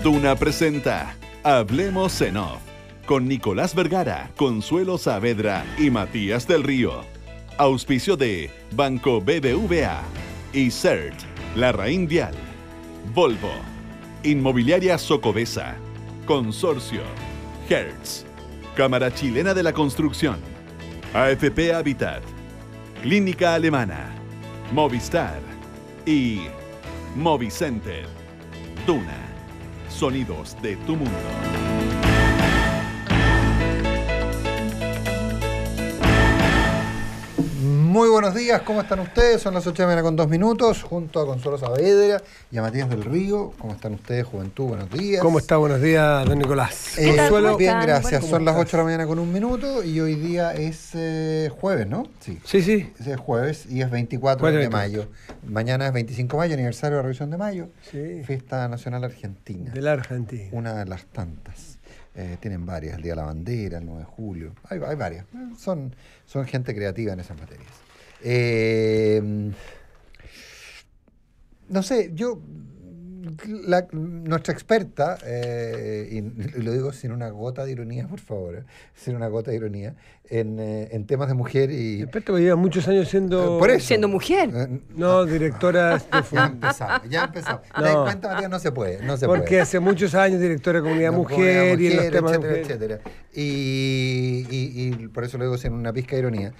Duna presenta Hablemos en Off con Nicolás Vergara, Consuelo Saavedra y Matías del Río. Auspicio de Banco BBVA y CERT, Larraín Vial, Volvo, Inmobiliaria Socobesa, Consorcio, Hertz, Cámara Chilena de la Construcción, AFP Habitat, Clínica Alemana, Movistar y Movicenter. Duna, sonidos de tu mundo. Muy buenos días, ¿cómo están ustedes? Son las 8 de la mañana con 2 minutos, junto a Consuelo Saavedra y a Matías del Río. ¿Cómo están ustedes, juventud? Buenos días. ¿Cómo está? Buenos días, don Nicolás. Consuelo, bien, gracias. ¿Cómo Son las 8 estás? de la mañana con 1 minuto y hoy día es jueves, ¿no? Sí. Sí. Es jueves y es 24 de mayo. Mañana es 25 de mayo, aniversario de la Revolución de Mayo. Sí. Fiesta Nacional Argentina. De la Argentina. Una de las tantas. Tienen varias, el Día de la Bandera, el 9 de julio. Hay varias. Son gente creativa en esas materias. No sé, nuestra experta, y lo digo sin una gota de ironía, por favor, sin una gota de ironía, en temas de mujer y... Experto que lleva muchos años siendo... por eso. Siendo mujer. No, directora... Ya empezamos. No. ¿Te das cuenta, Matías? No se puede. Porque hace muchos años directora de Comunidad Mujer y en los temas etcétera, de mujer. etcétera. Y por eso lo digo sin una pizca de ironía.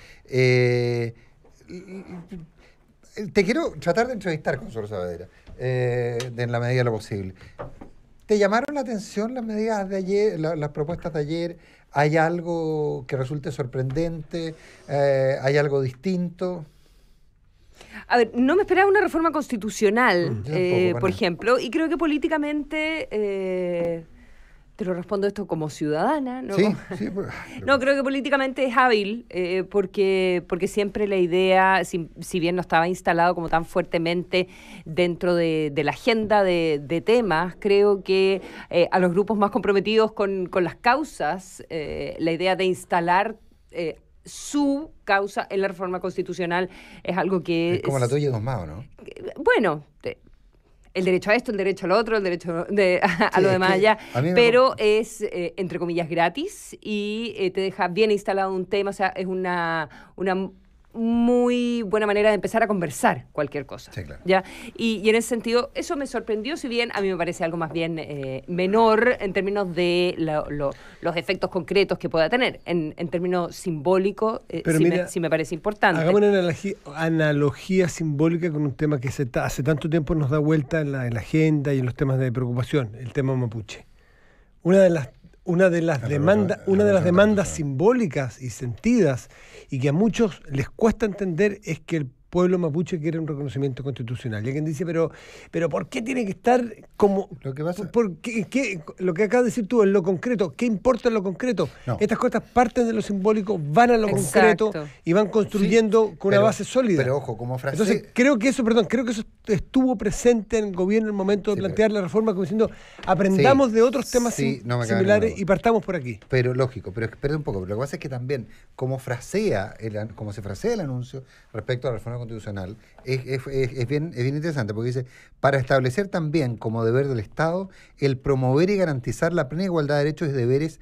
Te quiero tratar de entrevistar, Consuelo Saavedra, en la medida de lo posible. ¿Te llamaron la atención las medidas de ayer, las propuestas de ayer? ¿Hay algo que resulte sorprendente? ¿Hay algo distinto? A ver, no me esperaba una reforma constitucional, Tampoco, por no. ejemplo, y creo que políticamente, te lo respondo esto como ciudadana, ¿no? Sí. No, creo que políticamente es hábil, porque siempre la idea, si bien no estaba instalado como tan fuertemente dentro de la agenda de temas, creo que a los grupos más comprometidos con las causas, la idea de instalar su causa en la reforma constitucional es algo que... Es como la tuya, Dos Maos, ¿no? Bueno, el derecho a esto, el derecho al otro, el derecho a lo es demás que allá, a mí me- pero es, entre comillas, gratis y te deja bien instalado un tema, o sea, es una muy buena manera de empezar a conversar cualquier cosa. Sí, claro. ¿Ya? Y en ese sentido, eso me sorprendió, si bien a mí me parece algo más bien menor en términos de los efectos concretos que pueda tener. En términos simbólicos, Pero mira, sí me parece importante. Hagamos una analogía simbólica con un tema que hace tanto tiempo nos da vuelta en la agenda y en los temas de preocupación, el tema mapuche. Una de las demandas simbólicas y sentidas y que a muchos les cuesta entender es que el pueblo mapuche quiere un reconocimiento constitucional. Y alguien dice, pero ¿por qué tiene que estar como... Lo que pasa- lo que acabas de decir tú, en lo concreto, ¿qué importa en lo concreto? No. Estas cosas parten de lo simbólico, van a lo Exacto. concreto y van construyendo con una base sólida. Pero ojo, como frase... Entonces, creo que eso estuvo presente en el gobierno en el momento de Sí, plantear la reforma, como diciendo, aprendamos de otros temas sí, no me cabe similares ninguna y partamos por aquí. Pero lógico, pero espera un poco. Pero lo que pasa es que también, como se frasea el anuncio respecto a la reforma constitucional, es bien interesante, porque dice, para establecer también como deber del Estado el promover y garantizar la plena igualdad de derechos, deberes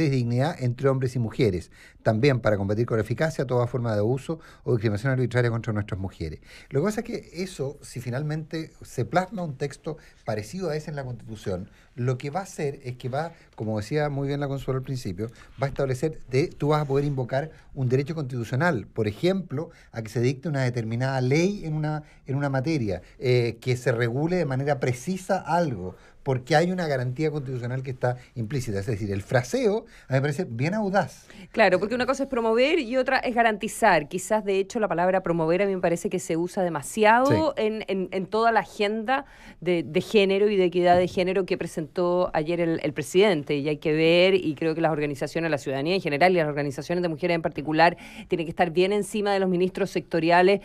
y dignidad entre hombres y mujeres, también para combatir con eficacia toda forma de abuso o discriminación arbitraria contra nuestras mujeres. Lo que pasa es que eso, si finalmente se plasma un texto parecido a ese en la Constitución, lo que va a hacer es que va, como decía muy bien la Consuelo al principio, va a establecer, tú vas a poder invocar un derecho constitucional, por ejemplo, a que se dicte una determinada ley en una materia, que se regule de manera precisa algo, porque hay una garantía constitucional que está implícita. Es decir, el fraseo a mí me parece bien audaz. Claro, porque una cosa es promover y otra es garantizar. Quizás, de hecho, la palabra promover a mí me parece que se usa demasiado en toda la agenda de género y de equidad de género que presentó ayer el presidente. Y hay que ver, y creo que las organizaciones, la ciudadanía en general y las organizaciones de mujeres en particular, tienen que estar bien encima de los ministros sectoriales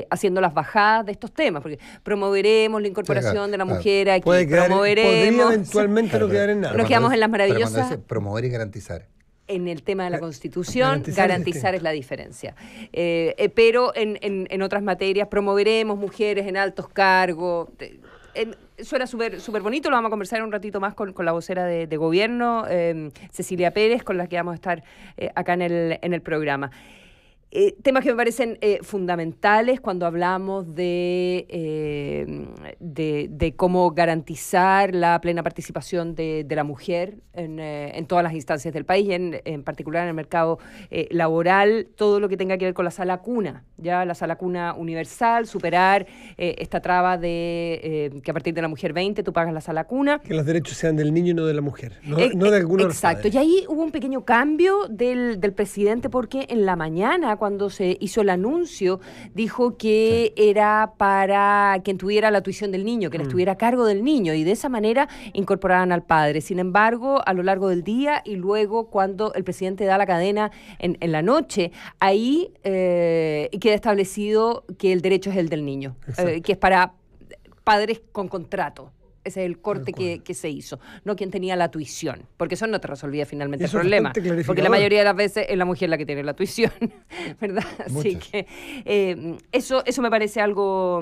haciendo las bajadas de estos temas. Porque promoveremos la incorporación de la mujer aquí, Podría promoveremos... eventualmente no quedar en nada. Nos quedamos en las Pero maravillosas... cuando dice promover y garantizar. En el tema de la Constitución, garantizar garantizar es la diferencia. Pero en otras materias, promoveremos mujeres en altos cargos. suena súper bonito, lo vamos a conversar un ratito más con la vocera de gobierno, Cecilia Pérez, con la que vamos a estar acá en el programa. Temas que me parecen fundamentales cuando hablamos de cómo garantizar la plena participación de la mujer en todas las instancias del país, en particular en el mercado laboral, todo lo que tenga que ver con la sala cuna, ya la sala cuna universal, superar esta traba de que a partir de la mujer 20 tú pagas la sala cuna. Que los derechos sean del niño y no de la mujer, no de alguno de los Exacto, padres. y ahí hubo un pequeño cambio del presidente porque en la mañana, cuando se hizo el anuncio, dijo que era para quien tuviera la tuición del niño, quien estuviera a cargo del niño, y de esa manera incorporaban al padre. Sin embargo, a lo largo del día y luego cuando el presidente da la cadena en la noche, ahí queda establecido que el derecho es el del niño, que es para padres con contrato. Ese es el corte que se hizo, no quien tenía la tuición, porque eso no te resolvía finalmente el problema, porque la mayoría de las veces es la mujer la que tiene la tuición, ¿verdad? Así que eso me parece algo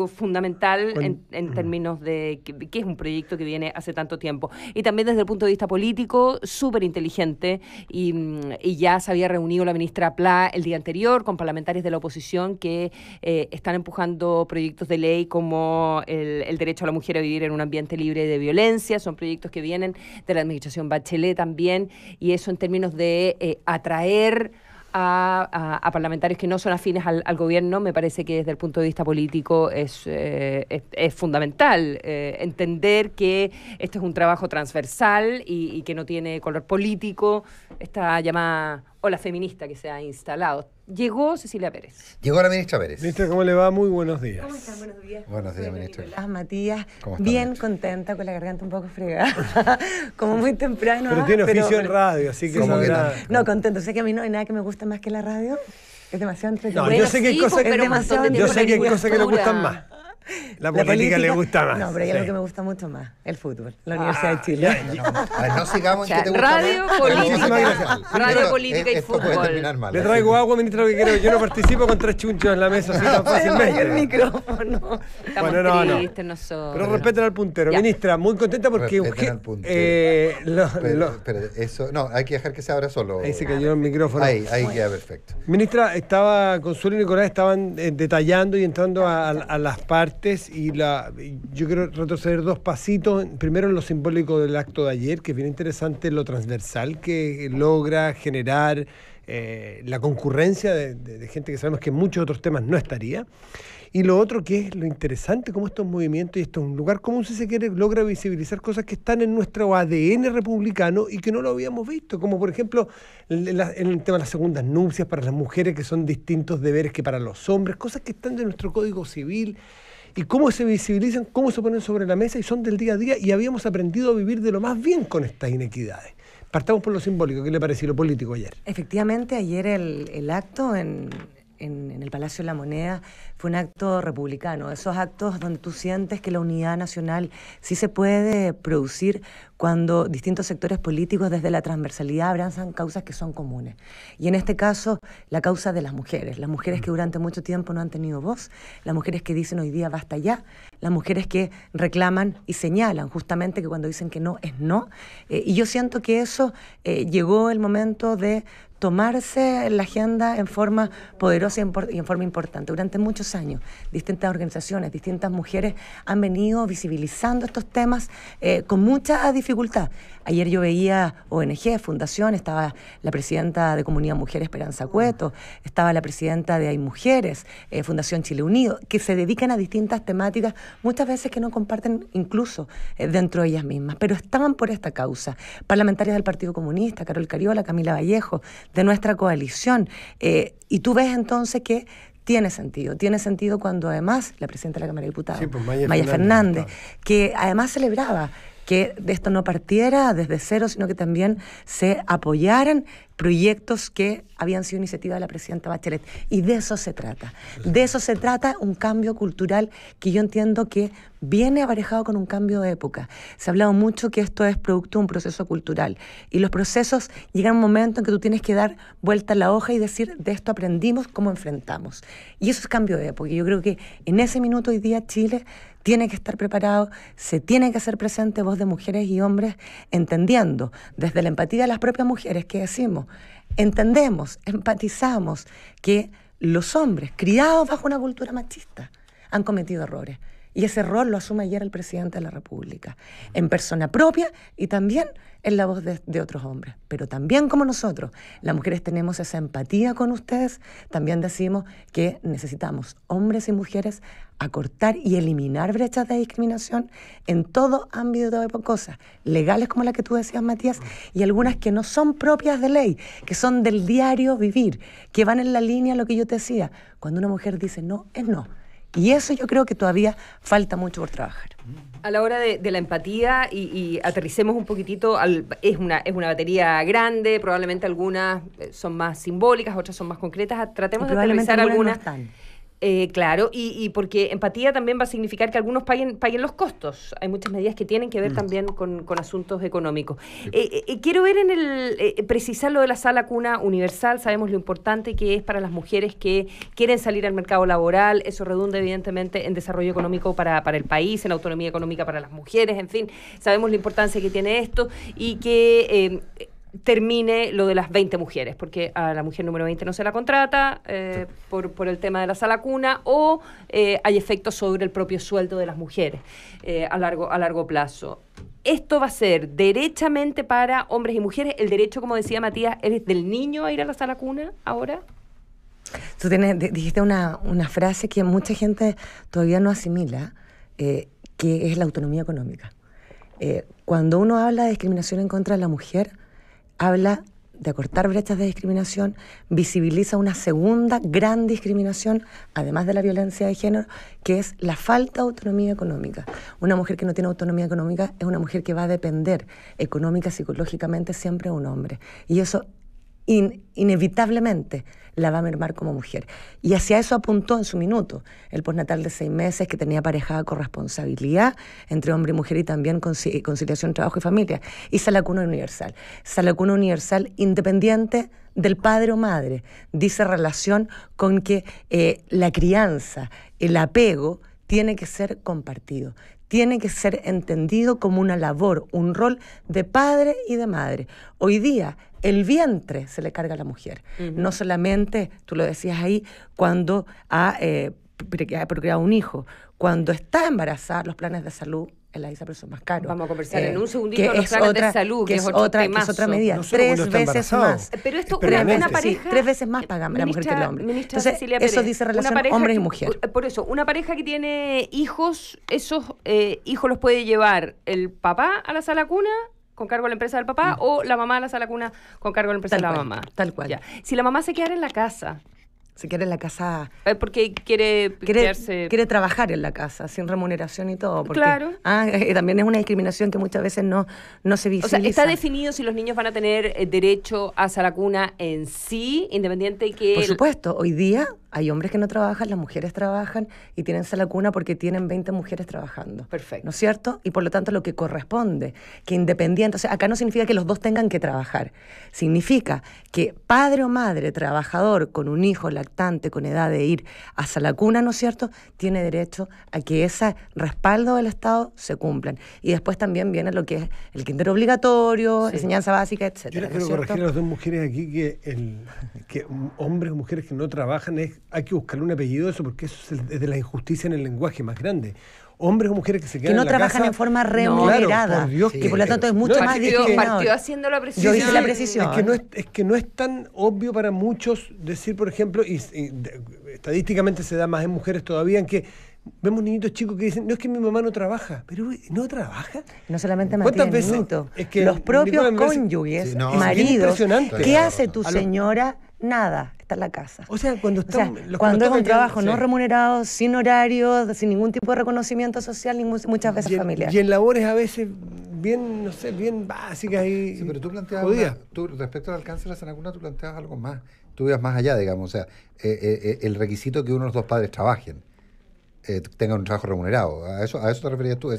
fundamental en términos de que es un proyecto que viene hace tanto tiempo. Y también desde el punto de vista político, súper inteligente, y ya se había reunido la ministra Pla el día anterior con parlamentarios de la oposición que están empujando proyectos de ley como el derecho a la mujer a vivir en un ambiente libre de violencia. Son proyectos que vienen de la administración Bachelet también, y eso en términos de atraer a parlamentarios que no son afines al gobierno, me parece que desde el punto de vista político es fundamental entender que esto es un trabajo transversal y que no tiene color político, esta llamada ola feminista que se ha instalado. Llegó Cecilia Pérez. Llegó la ministra Pérez. Ministra, ¿cómo le va? Muy buenos días. ¿Cómo están? Buenos días. Buenos días, ministra. Hola, Matías. ¿Cómo está, Bien ministra? contenta, con la garganta un poco fregada. Como muy temprano. Pero tiene oficio en radio, así que ¿Cómo que sabrá. No, contento. Sé que a mí no hay nada que me guste más que la radio. Es demasiado entretenido. No, yo sé que hay cosas que pero no, demasiado yo sé que hay entretenido. cosas que le gustan más. La política le gusta más. No, pero hay Sí. algo que me gusta mucho más. El fútbol. La Universidad de Chile. A ver, no sigamos en O sea, que te gusta radio, más. política, Muchísimas gracias. radio, política y Esto puede fútbol. terminar mal. Le traigo agua, ministra, porque creo que yo no participo con 3 chunchos en la mesa así tan Además, el fácilmente. micrófono. Estamos Bueno, no. tristes nosotros. Pero respeten al puntero. Ya. Ministra, muy contenta porque Respeten al puntero. Pero eso, no, hay que dejar que se abra solo. ahí se cayó el micrófono. Ahí queda perfecto. Ministra, Consuelo y Nicolás estaban detallando y entrando a las partes, y yo quiero retroceder 2 pasitos. Primero, en lo simbólico del acto de ayer, que es bien interesante lo transversal que logra generar la concurrencia de gente que sabemos que en muchos otros temas no estaría. Y lo otro, que es lo interesante, cómo estos movimientos, y esto es un lugar común si se quiere, logra visibilizar cosas que están en nuestro ADN republicano y que no lo habíamos visto, como por ejemplo en el tema de las segundas nupcias para las mujeres, que son distintos deberes que para los hombres, cosas que están de nuestro Código Civil, y cómo se visibilizan, cómo se ponen sobre la mesa y son del día a día, y habíamos aprendido a vivir de lo más bien con estas inequidades. Partamos por lo simbólico. ¿Qué le pareció lo político ayer? Efectivamente, ayer el acto en el Palacio de la Moneda fue un acto republicano, esos actos donde tú sientes que la unidad nacional sí se puede producir cuando distintos sectores políticos desde la transversalidad abrazan causas que son comunes. Y en este caso, la causa de las mujeres que durante mucho tiempo no han tenido voz, las mujeres que dicen hoy día basta ya, las mujeres que reclaman y señalan justamente que cuando dicen que no es no. Y yo siento que eso llegó el momento de tomarse la agenda en forma poderosa y en forma importante. Durante muchos años, distintas organizaciones, distintas mujeres han venido visibilizando estos temas con mucha dificultad. Ayer yo veía ONG, Fundación, estaba la presidenta de Comunidad Mujer Esperanza Cueto, estaba la presidenta de Hay Mujeres, Fundación Chile Unido, que se dedican a distintas temáticas, muchas veces que no comparten incluso dentro de ellas mismas, pero estaban por esta causa. Parlamentarias del Partido Comunista, Carol Cariola, Camila Vallejo, de nuestra coalición, y tú ves entonces que tiene sentido cuando además la presidenta de la Cámara de Diputados, Sí, pues, Maya Fernández, que además celebraba que de esto no partiera desde cero, sino que también se apoyaran proyectos que habían sido iniciativa de la presidenta Bachelet. Y de eso se trata. De eso se trata, un cambio cultural que yo entiendo que viene aparejado con un cambio de época. Se ha hablado mucho que esto es producto de un proceso cultural. Y los procesos llegan a un momento en que tú tienes que dar vuelta a la hoja y decir, de esto aprendimos, cómo enfrentamos. Y eso es cambio de época. Y yo creo que en ese minuto hoy día Chile tiene que estar preparado, se tiene que hacer presente voz de mujeres y hombres, entendiendo desde la empatía de las propias mujeres que decimos, entendemos, empatizamos que los hombres criados bajo una cultura machista han cometido errores. Y ese error lo asume ayer el presidente de la República, en persona propia y también en la voz de otros hombres. Pero también como nosotros, las mujeres tenemos esa empatía con ustedes, también decimos que necesitamos, hombres y mujeres, acortar y eliminar brechas de discriminación en todo ámbito de cosas, legales como la que tú decías, Matías, y algunas que no son propias de ley, que son del diario vivir, que van en la línea de lo que yo te decía. Cuando una mujer dice no, es no. Y eso yo creo que todavía falta mucho por trabajar. A la hora de la empatía, y aterricemos un poquitito, es una batería grande, probablemente algunas son más simbólicas, otras son más concretas. Tratemos de aterrizar algunas. Claro, y porque empatía también va a significar que algunos paguen los costos. Hay muchas medidas que tienen que ver también con asuntos económicos. Quiero ver precisar lo de la sala cuna universal. Sabemos lo importante que es para las mujeres que quieren salir al mercado laboral. Eso redunda evidentemente en desarrollo económico para el país, en autonomía económica para las mujeres, en fin. Sabemos la importancia que tiene esto y que termine lo de las 20 mujeres, porque a la mujer número 20 no se la contrata por el tema de la sala cuna, o hay efectos sobre el propio sueldo de las mujeres a largo plazo. Esto va a ser derechamente para hombres y mujeres. El derecho, como decía Matías, es del niño a ir a la sala cuna ahora. Tú dijiste una frase que mucha gente todavía no asimila, que es la autonomía económica. Cuando uno habla de discriminación en contra de la mujer, habla de acortar brechas de discriminación, visibiliza una segunda gran discriminación, además de la violencia de género, que es la falta de autonomía económica. Una mujer que no tiene autonomía económica es una mujer que va a depender económica, psicológicamente, siempre de un hombre. Y eso inevitablemente la va a mermar como mujer. Y hacia eso apuntó en su minuto el postnatal de 6 meses, que tenía aparejada corresponsabilidad entre hombre y mujer y también conciliación, trabajo y familia. Y sala cuna universal. Sala cuna universal independiente del padre o madre. Dice relación con que la crianza, el apego, tiene que ser compartido. Tiene que ser entendido como una labor, un rol de padre y de madre. Hoy día, el vientre se le carga a la mujer. No solamente, tú lo decías ahí, cuando ha procreado un hijo. Cuando está embarazada, los planes de salud en la ISAPRE son más caros. Vamos a conversar en un segundito los planes de salud, que es otra medida. No 3 veces más. Pero esto, una pareja... Sí, 3 veces más paga la mujer que el hombre. Entonces, Cecilia eso Pérez, dice relación hombres y mujeres. Por eso, una pareja que tiene hijos, esos hijos los puede llevar el papá a la sala cuna con cargo a la empresa del papá, o la mamá a la sala cuna con cargo a la empresa de la mamá. Tal cual. Ya. Si la mamá se queda en la casa... Se queda en la casa... porque quiere trabajar en la casa, sin remuneración y todo. Porque, claro. También es una discriminación que muchas veces no se visibiliza. O sea, ¿está definido si los niños van a tener derecho a sala cuna en sí, independiente que... Por supuesto, hoy día hay hombres que no trabajan, las mujeres trabajan y tienen sala cuna porque tienen 20 mujeres trabajando. Perfecto. ¿No es cierto? Y por lo tanto lo que corresponde, que independiente... O sea, acá no significa que los dos tengan que trabajar. Significa que padre o madre trabajador con un hijo lactante con edad de ir a sala cuna, ¿no es cierto?, tiene derecho a que ese respaldo del Estado se cumplan. Y después también viene lo que es el kinder obligatorio, enseñanza básica, etcétera. Yo les quiero corregir a las dos mujeres aquí que hombres o mujeres que no trabajan hay que buscarle un apellido a eso, porque eso es de la injusticia en el lenguaje más grande. Hombres o mujeres que se quedan que no en la trabajan casa, en forma remunerada, claro, por Dios, que por lo tanto es mucho más discriminador. Partió haciendo la precisión. Yo hice la precisión. Es que no es tan obvio para muchos decir, por ejemplo, y estadísticamente se da más en mujeres todavía, en que vemos niñitos chicos que dicen, no, es que mi mamá no trabaja. Pero ¿no trabaja? No solamente ¿Cuántas veces? Es que los propios cónyuges, maridos, ¿qué hace tu señora? Nada, está en la casa. O sea, cuando es un trabajo no remunerado, sin horario, sin ningún tipo de reconocimiento social, muchas veces familiar. Y en labores a veces bien, no sé, bien básicas y Sí, pero tú planteabas, jodidas. tú, respecto al alcance de la sanacuna, tú planteabas algo más. Tú ibas más allá, digamos, o sea, el requisito que uno de los dos padres trabajen, tengan un trabajo remunerado. ¿A eso te referías tú?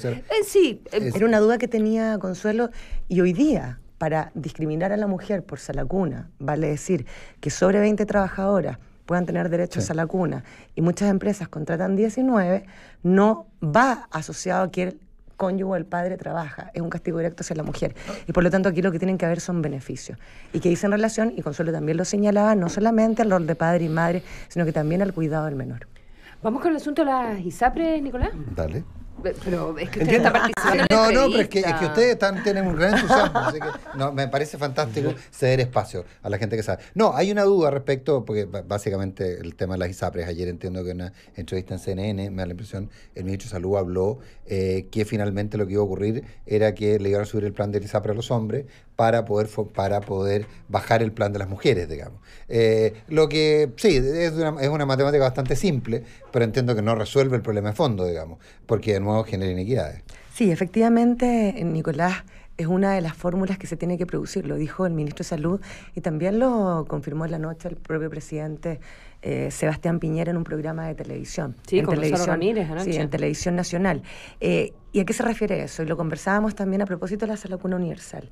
Sí, Era una duda que tenía Consuelo, y hoy día, para discriminar a la mujer por salacuna, vale decir que sobre 20 trabajadoras puedan tener derecho a salacuna y muchas empresas contratan 19, no va asociado a que el cónyuge o el padre trabaja, es un castigo directo hacia la mujer. Y por lo tanto aquí lo que tienen que haber son beneficios. Y que dicen relación, y Consuelo también lo señalaba, no solamente al rol de padre y madre, sino que también al cuidado del menor. vamos con el asunto de las ISAPRES, Nicolás. Dale. Pero es que usted está participando en la No, pero entrevista. es que ustedes tienen un gran entusiasmo, así que no, me parece fantástico ceder espacio a la gente que sabe. No, hay una duda respecto, porque básicamente el tema de las ISAPRES, ayer entiendo que en una entrevista en CNN, me da la impresión, el ministro de Salud habló que finalmente lo que iba a ocurrir era que le iban a subir el plan de ISAPRE a los hombres para poder bajar el plan de las mujeres, digamos. Lo que, sí, es una matemática bastante simple, pero entiendo que no resuelve el problema de fondo, digamos, porque de nuevo genera inequidades. Sí, efectivamente, Nicolás, es una de las fórmulas que se tiene que producir, lo dijo el ministro de Salud y también lo confirmó en la noche el propio presidente Sebastián Piñera en un programa de televisión. Sí, con Gonzalo Ramírez anoche. Sí, en Televisión Nacional. ¿Y a qué se refiere eso? Y lo conversábamos también a propósito de la salacuna universal.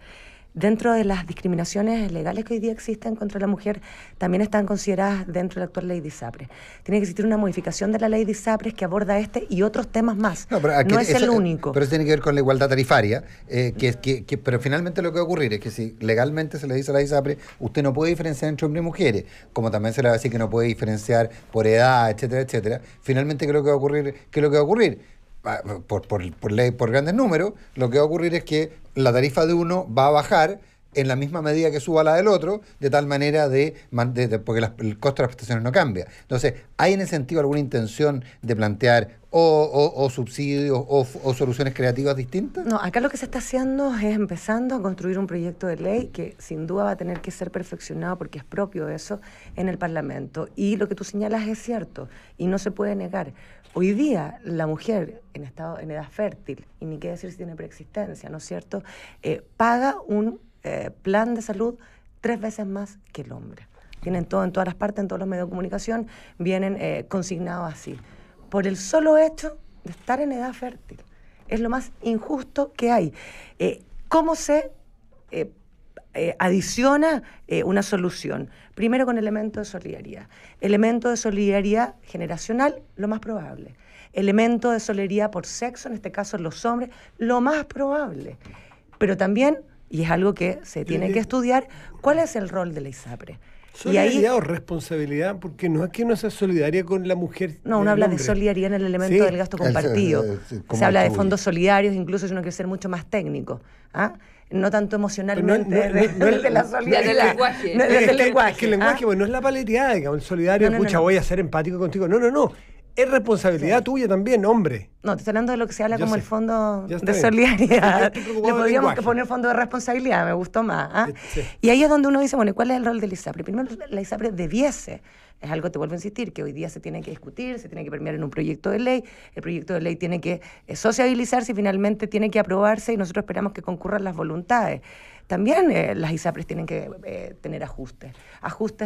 Dentro de las discriminaciones legales que hoy día existen contra la mujer, también están consideradas dentro de la actual ley de ISAPRES. Tiene que existir una modificación de la ley de ISAPRES que aborda este y otros temas más. No, pero aquí no es el único. Pero eso tiene que ver con la igualdad tarifaria, pero finalmente lo que va a ocurrir es que si legalmente se le dice a la ISAPRES, usted no puede diferenciar entre hombres y mujeres, como también se le va a decir que no puede diferenciar por edad, etcétera, etcétera, finalmente ¿qué es lo que va a ocurrir? Por grandes números, lo que va a ocurrir es que la tarifa de uno va a bajar en la misma medida que suba la del otro, de tal manera porque el costo de las prestaciones no cambia. Entonces, ¿hay en ese sentido alguna intención de plantear o subsidios o soluciones creativas distintas? No, acá lo que se está haciendo es empezando a construir un proyecto de ley que sin duda va a tener que ser perfeccionado porque es propio de eso en el Parlamento. Y lo que tú señalas es cierto y no se puede negar. Hoy día la mujer en edad fértil, y ni qué decir si tiene preexistencia, ¿no es cierto?, paga un plan de salud 3 veces más que el hombre. Tienen todo en todas las partes, en todos los medios de comunicación, vienen consignados así. Por el solo hecho de estar en edad fértil. Es lo más injusto que hay. ¿Cómo se adiciona una solución? Primero con elemento de solidaridad. Elemento de solidaridad generacional, lo más probable. Elemento de solidaridad por sexo, en este caso los hombres, lo más probable. Pero también, y es algo que se tiene que estudiar, ¿cuál es el rol de la ISAPRE? ¿Solidaridad o responsabilidad? Porque no es que uno sea solidaria con la mujer. No, uno habla de solidaridad en el elemento del gasto compartido. Se habla de fondos solidarios, incluso si uno quiere ser mucho más técnico. No tanto emocionalmente de la solidaridad. Del lenguaje. Es que el lenguaje no es la paleteada, digamos. El solidario, voy a ser empático contigo. No. Es responsabilidad tuya también, hombre. No, te estoy hablando de lo que se habla como el fondo de bien. solidaridad. Le podríamos poner fondo de responsabilidad, me gustó más. Sí. Y ahí es donde uno dice, bueno, ¿cuál es el rol del ISAPRE? Primero, la ISAPRE debiese, es algo, te vuelvo a insistir, que hoy día se tiene que discutir, se tiene que permear en un proyecto de ley, el proyecto de ley tiene que sociabilizarse y finalmente tiene que aprobarse y nosotros esperamos que concurran las voluntades. También las ISAPRES tienen que tener ajustes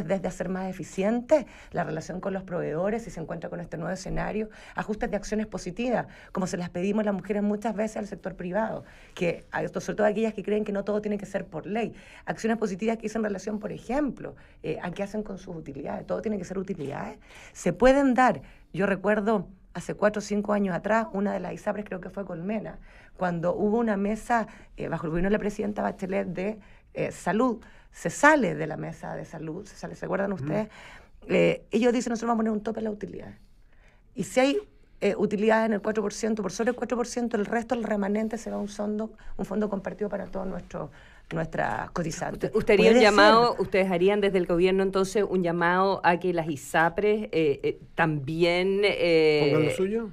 desde hacer más eficiente la relación con los proveedores si se encuentra con este nuevo escenario, ajustes de acciones positivas, como se las pedimos las mujeres muchas veces al sector privado, que sobre todo aquellas que creen que no todo tiene que ser por ley, acciones positivas que dicen relación, por ejemplo, a qué hacen con sus utilidades, todo tiene que ser utilidades, se pueden dar, yo recuerdo hace 4 o 5 años atrás, una de las ISAPRES, creo que fue Colmena, cuando hubo una mesa bajo el gobierno de la presidenta Bachelet de salud, se sale de la mesa de salud, ¿se acuerdan ustedes? Ellos dicen, nosotros vamos a poner un tope en la utilidad. Y si hay utilidades en el 4%, por sobre el 4%, el resto, el remanente, se va a un fondo compartido para todos nuestras cotizantes. Ustedes harían desde el gobierno entonces un llamado a que las ISAPRES también pongan lo suyo.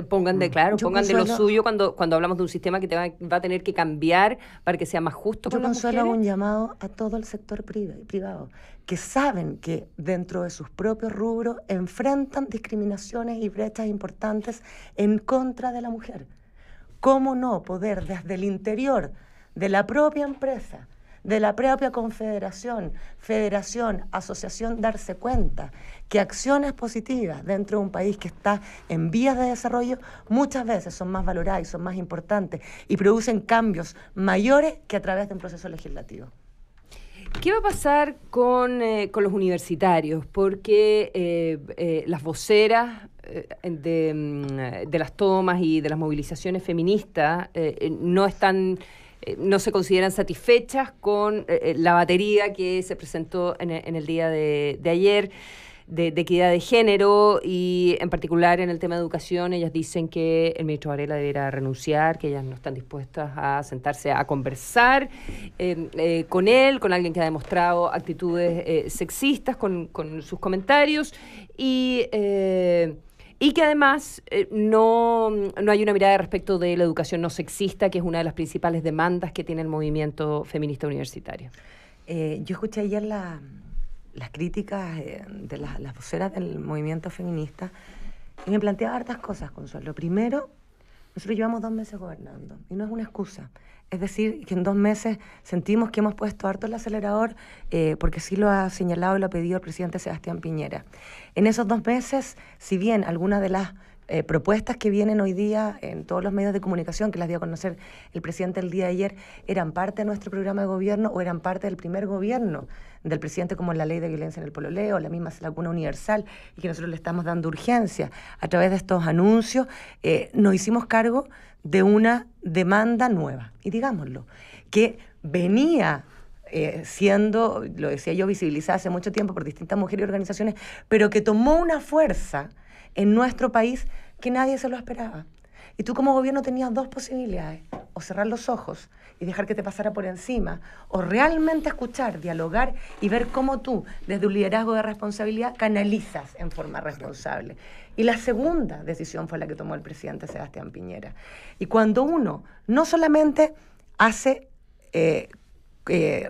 Pongan de lo suyo cuando hablamos de un sistema que va a tener que cambiar para que sea más justo con las mujeres. Yo hago un llamado a todo el sector privado que saben que dentro de sus propios rubros enfrentan discriminaciones y brechas importantes en contra de la mujer. ¿cómo no poder desde el interior de la propia empresa, de la propia confederación, federación, asociación, darse cuenta que acciones positivas dentro de un país que está en vías de desarrollo muchas veces son más valoradas y son más importantes y producen cambios mayores que a través de un proceso legislativo? ¿Qué va a pasar con los universitarios? Porque las voceras de las tomas y de las movilizaciones feministas no se consideran satisfechas con la batería que se presentó en el día de ayer de equidad de género, y en particular en el tema de educación ellas dicen que el ministro Varela deberá renunciar, que ellas no están dispuestas a sentarse a conversar con él, con alguien que ha demostrado actitudes sexistas con sus comentarios, y que además no hay una mirada respecto de la educación no sexista, que es una de las principales demandas que tiene el movimiento feminista universitario. Yo escuché ayer las críticas de las voceras del movimiento feminista y me planteaba hartas cosas, Consuelo. Primero, nosotros llevamos 2 meses gobernando y no es una excusa. Es decir, que en 2 meses sentimos que hemos puesto harto el acelerador, porque sí lo ha señalado y lo ha pedido el presidente Sebastián Piñera. En esos 2 meses, si bien algunas de las propuestas que vienen hoy día en todos los medios de comunicación, que las dio a conocer el presidente el día de ayer, eran parte de nuestro programa de gobierno o eran parte del primer gobierno del presidente, como la ley de violencia en el pololeo, la misma vacuna universal, y que nosotros le estamos dando urgencia a través de estos anuncios, nos hicimos cargo de una demanda nueva, y digámoslo, que venía siendo, lo decía yo, visibilizada hace mucho tiempo por distintas mujeres y organizaciones, pero que tomó una fuerza en nuestro país que nadie se lo esperaba. Y tú como gobierno tenías 2 posibilidades: o cerrar los ojos y dejar que te pasara por encima, o realmente escuchar, dialogar y ver cómo tú, desde un liderazgo de responsabilidad, canalizas en forma responsable. Y la segunda decisión fue la que tomó el presidente Sebastián Piñera. Y cuando uno no solamente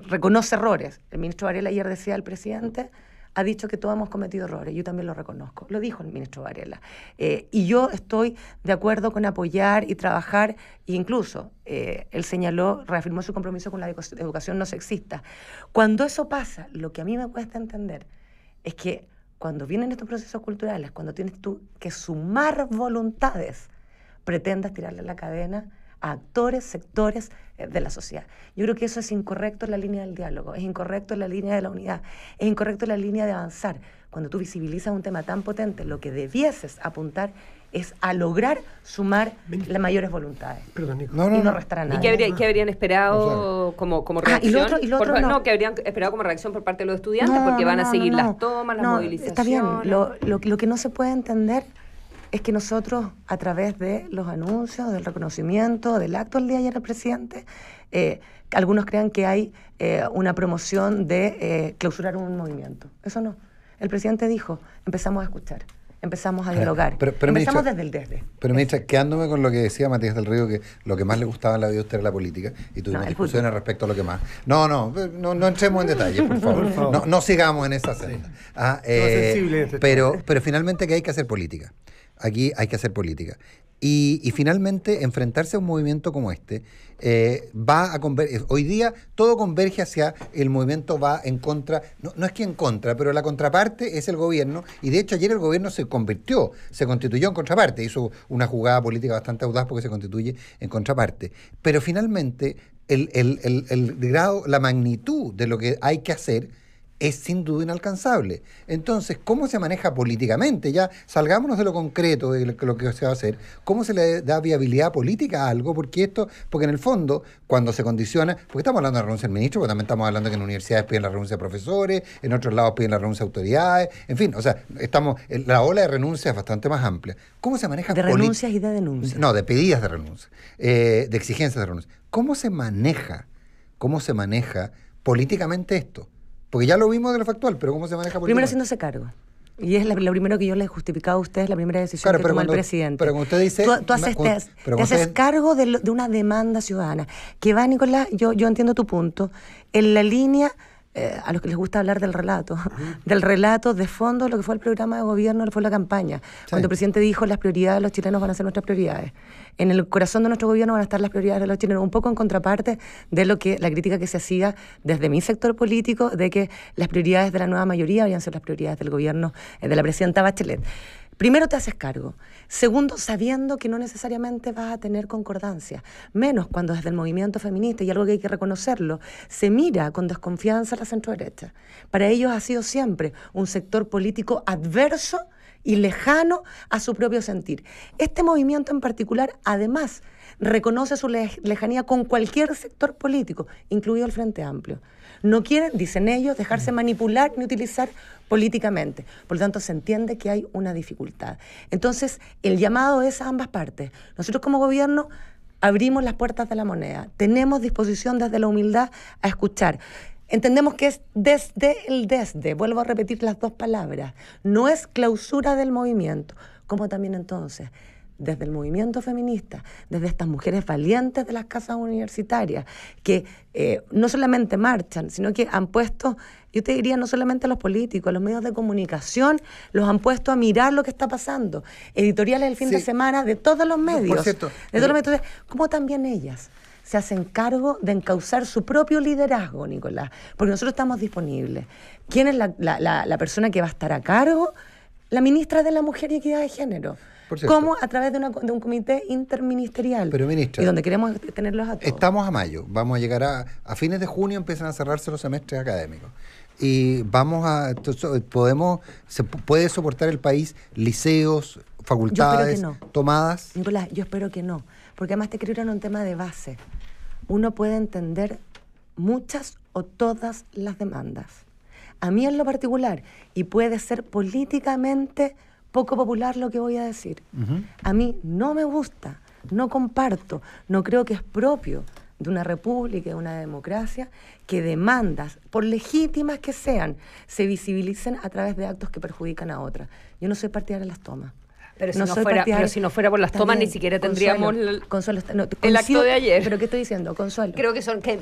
reconoce errores, el ministro Varela ayer decía al presidente, ha dicho que todos hemos cometido errores, yo también lo reconozco, lo dijo el ministro Varela. Y yo estoy de acuerdo con apoyar y trabajar, e incluso él señaló, reafirmó su compromiso con la educación no sexista. Cuando eso pasa, lo que a mí me cuesta entender es que cuando vienen estos procesos culturales, cuando tienes tú que sumar voluntades, pretendas tirarle la cadena a actores, sectores de la sociedad. Yo creo que eso es incorrecto en la línea del diálogo, es incorrecto en la línea de la unidad, es incorrecto en la línea de avanzar. Cuando tú visibilizas un tema tan potente, lo que debieses apuntar es a lograr sumar las mayores voluntades. Perdón, Nico. Y no restar a nadie. ¿Y qué habrían esperado como reacción? ¿Qué habrían esperado como reacción por parte de los estudiantes? Porque van a seguir las tomas, las movilizaciones. Está bien, lo que no se puede entender es que nosotros, a través de los anuncios, del reconocimiento, del acto del día de ayer del presidente, algunos crean que hay una promoción de clausurar un movimiento. Eso no. El presidente dijo, empezamos a escuchar, empezamos a dialogar, empezamos desde. Pero ministra, quedándome con lo que decía Matías del Río, que lo que más le gustaba en la vida a usted era la política, y tuvimos discusiones respecto a lo que más. No entremos en detalles, por favor. No sigamos en esa senda. Pero finalmente que hay que hacer política. Aquí hay que hacer política. Y finalmente enfrentarse a un movimiento como este va a converger. Hoy día todo converge hacia el movimiento, va en contra, no es que en contra, pero la contraparte es el gobierno, y de hecho ayer el gobierno se constituyó en contraparte, hizo una jugada política bastante audaz porque se constituye en contraparte. Pero finalmente el grado, la magnitud de lo que hay que hacer es sin duda inalcanzable. Entonces, ¿cómo se maneja políticamente? Ya salgámonos de lo concreto, de lo que se va a hacer. ¿Cómo se le da viabilidad política a algo? Porque en el fondo, cuando se condiciona, porque estamos hablando de la renuncia del ministro, pero también estamos hablando de que en universidades piden la renuncia de profesores, en otros lados piden la renuncia de autoridades, en fin, o sea, la ola de renuncia es bastante más amplia. ¿Cómo se maneja? De renuncias y de denuncias. No, de pedidas de renuncia, de exigencias de renuncia. ¿Cómo se maneja políticamente esto? Porque ya lo vimos de lo factual, pero ¿cómo se maneja políticamente? Primero haciéndose cargo. Y es lo primero que yo le he justificado a usted, es la primera decisión que toma el presidente. Pero como usted dice... Tú haces cargo de una demanda ciudadana. Que va, Nicolás, yo entiendo tu punto, en la línea a los que les gusta hablar del relato de fondo de lo que fue el programa de gobierno, lo que fue la campaña. Sí. Cuando el presidente dijo las prioridades de los chilenos van a ser nuestras prioridades. En el corazón de nuestro gobierno van a estar las prioridades de los chilenos, un poco en contraparte de lo que la crítica que se hacía desde mi sector político de que las prioridades de la nueva mayoría habían sido las prioridades del gobierno de la presidenta Bachelet. Primero, te haces cargo. Segundo, sabiendo que no necesariamente vas a tener concordancia, menos cuando desde el movimiento feminista, y algo que hay que reconocerlo, se mira con desconfianza a la centroderecha. Para ellos ha sido siempre un sector político adverso y lejano a su propio sentir. Este movimiento en particular, además, reconoce su lejanía con cualquier sector político, incluido el Frente Amplio. No quieren, dicen ellos, dejarse manipular ni utilizar políticamente. Por lo tanto, se entiende que hay una dificultad. Entonces, el llamado es a ambas partes. Nosotros como gobierno abrimos las puertas de la moneda. Tenemos disposición desde la humildad a escuchar. Entendemos que es desde, vuelvo a repetir las dos palabras, no es clausura del movimiento, como también entonces, desde el movimiento feminista, desde estas mujeres valientes de las casas universitarias, que no solamente marchan, sino que han puesto, yo te diría, no solamente a los políticos, a los medios de comunicación, los han puesto a mirar lo que está pasando. Editoriales el fin de semana de todos los medios. Por cierto, de todos los medios, como también ellas se hacen cargo de encauzar su propio liderazgo, Nicolás, porque nosotros estamos disponibles. ¿Quién es la persona que va a estar a cargo? La ministra de la Mujer y Equidad de Género. ¿Cómo? A través de un comité interministerial. Pero, ministra, y donde queremos tenerlos a todos. Estamos a mayo, vamos a llegar a fines de junio, empiezan a cerrarse los semestres académicos. Y ¿se puede soportar el país liceos, facultades tomadas? Nicolás, yo espero que no. Porque además te quiero ir a un tema de base. Uno puede entender muchas o todas las demandas. A mí en lo particular, y puede ser políticamente poco popular lo que voy a decir, a mí no me gusta, no comparto, no creo que es propio de una república, de una democracia, que demandas, por legítimas que sean, se visibilicen a través de actos que perjudican a otras. Yo no soy partidaria de las tomas. Pero si no fuera por las tomas, ni siquiera tendríamos Consuelo, el acto de ayer. ¿Pero qué estoy diciendo, Consuelo?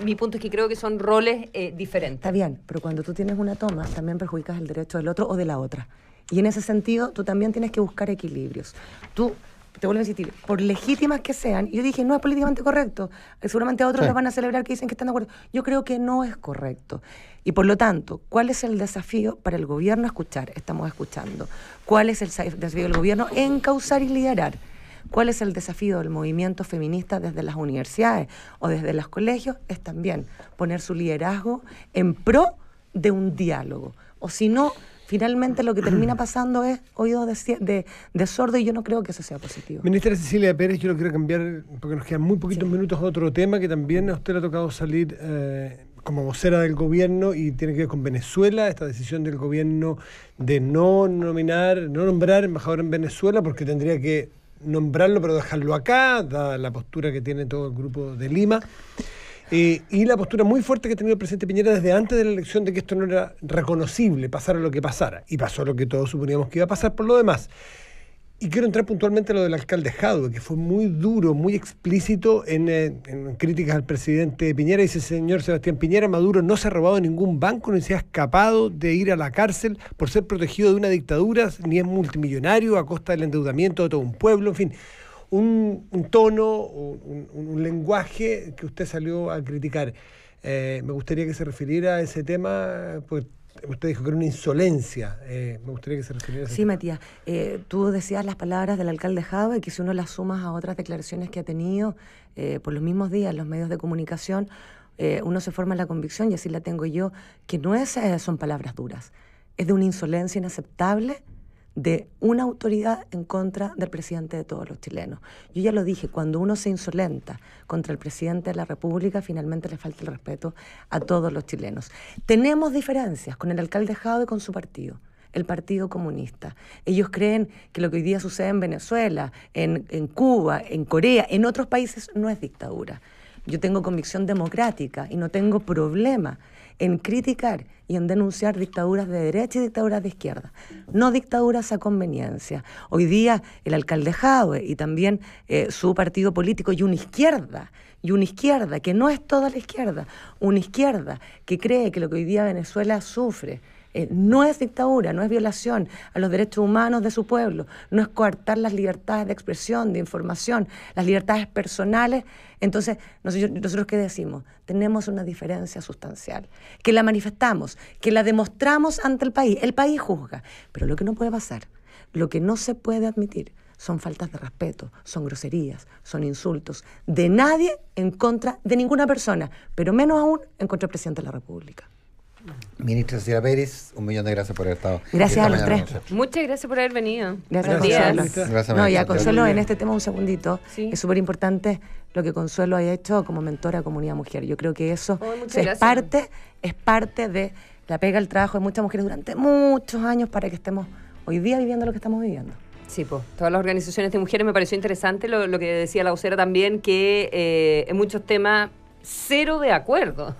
Mi punto es que creo que son roles diferentes. Está bien, pero cuando tú tienes una toma, también perjudicas el derecho del otro o de la otra. Y en ese sentido, tú también tienes que buscar equilibrios. Te vuelvo a insistir, por legítimas que sean, y yo dije, no es políticamente correcto, seguramente a otros les van a celebrar que dicen que están de acuerdo. Yo creo que no es correcto. Y por lo tanto, ¿cuál es el desafío para el gobierno escuchar? Estamos escuchando. ¿Cuál es el desafío del gobierno? Encauzar y liderar. ¿Cuál es el desafío del movimiento feminista desde las universidades o desde los colegios? Es también poner su liderazgo en pro de un diálogo. O si no, finalmente lo que termina pasando es oídos de sordo, y yo no creo que eso sea positivo. Ministra Cecilia Pérez, yo lo quiero cambiar, porque nos quedan muy poquitos minutos, a otro tema que también a usted le ha tocado salir como vocera del gobierno y tiene que ver con Venezuela, esta decisión del gobierno de no nombrar embajador en Venezuela, porque tendría que nombrarlo pero dejarlo acá, dada la postura que tiene todo el grupo de Lima. Y la postura muy fuerte que ha tenido el presidente Piñera desde antes de la elección de que esto no era reconocible, pasara lo que pasara. Y pasó lo que todos suponíamos que iba a pasar por lo demás. Y quiero entrar puntualmente a lo del alcalde Jadwe, que fue muy duro, muy explícito en críticas al presidente Piñera. Dice: señor Sebastián Piñera, Maduro no se ha robado ningún banco, ni se ha escapado de ir a la cárcel por ser protegido de una dictadura, ni es multimillonario a costa del endeudamiento de todo un pueblo, en fin. Un tono, un lenguaje que usted salió a criticar. Me gustaría que se refiriera a ese tema, porque usted dijo que era una insolencia. Me gustaría que se refiriera a ese tema. Matías, tú decías las palabras del alcalde Jadwe, que si uno las sumas a otras declaraciones que ha tenido por los mismos días en los medios de comunicación, uno se forma la convicción, y así la tengo yo, que no son palabras duras, es de una insolencia inaceptable de una autoridad en contra del presidente de todos los chilenos. Yo ya lo dije, cuando uno se insolenta contra el presidente de la República, finalmente le falta el respeto a todos los chilenos. Tenemos diferencias con el alcalde Jadwe y con su partido, el Partido Comunista. Ellos creen que lo que hoy día sucede en Venezuela, en Cuba, en Corea, en otros países, no es dictadura. yo tengo convicción democrática y no tengo problema en criticar y en denunciar dictaduras de derecha y dictaduras de izquierda, no dictaduras a conveniencia. Hoy día el alcalde Jadwe y también su partido político y una izquierda que no es toda la izquierda, una izquierda que cree que lo que hoy día Venezuela sufre no es dictadura, no es violación a los derechos humanos de su pueblo, no es coartar las libertades de expresión, de información, las libertades personales. Entonces, nosotros ¿qué decimos? Tenemos una diferencia sustancial, que la manifestamos, que la demostramos ante el país juzga, pero lo que no puede pasar, lo que no se puede admitir, son faltas de respeto, son groserías, son insultos de nadie en contra de ninguna persona, pero menos aún en contra del presidente de la República. Ministra Cecilia Pérez, 1.000.000 de gracias por haber estado. Gracias a los tres. Muchas gracias por haber venido. Gracias, Consuelo. Gracias, no, y a maestra. Consuelo en este tema un segundito. Sí. Es súper importante lo que Consuelo haya hecho como mentora de Comunidad Mujer. Yo creo que eso muchas es gracias. parte de la pega, el trabajo de muchas mujeres durante muchos años para que estemos hoy día viviendo lo que estamos viviendo. Sí, pues todas las organizaciones de mujeres. Me pareció interesante lo que decía la vocera también, que en muchos temas cero de acuerdo.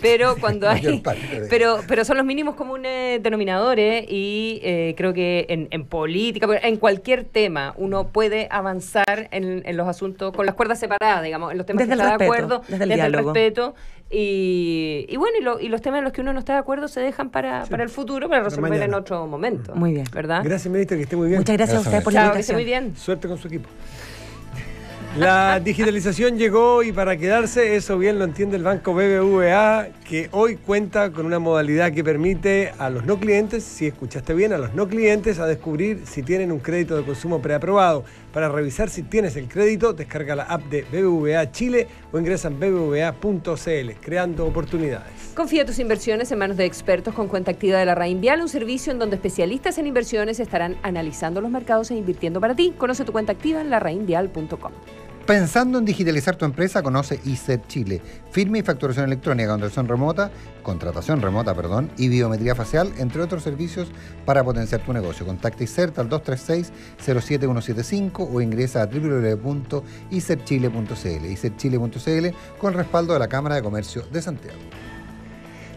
Pero cuando hay pero son los mínimos comunes denominadores y creo que en política, en cualquier tema uno puede avanzar en los asuntos con las cuerdas separadas, digamos, en los temas Desde que el está de respeto, acuerdo, desde el desde el diálogo. respeto y bueno, y los temas en los que uno no está de acuerdo se dejan para el futuro, para resolver mañana. en otro momento. Muy bien. ¿Verdad? Gracias, ministra, que esté muy bien. Muchas gracias a ustedes por la Chao, que esté invitación. muy bien. Suerte con su equipo. La digitalización llegó y para quedarse, eso bien lo entiende el Banco BBVA, que hoy cuenta con una modalidad que permite a los no clientes, si escuchaste bien, a los no clientes a descubrir si tienen un crédito de consumo preaprobado. Para revisar si tienes el crédito, descarga la app de BBVA Chile o ingresa en bbva.cl, creando oportunidades. Confía tus inversiones en manos de expertos con cuenta activa de la Rainvial, un servicio en donde especialistas en inversiones estarán analizando los mercados e invirtiendo para ti. Conoce tu cuenta activa en larrainvial.com. Pensando en digitalizar tu empresa, conoce ISET Chile. Firma y facturación electrónica, contratación remota, y biometría facial, entre otros servicios para potenciar tu negocio. Contacta ISET al 236-07175 o ingresa a www.isetchile.cl. isetchile.cl con respaldo de la Cámara de Comercio de Santiago.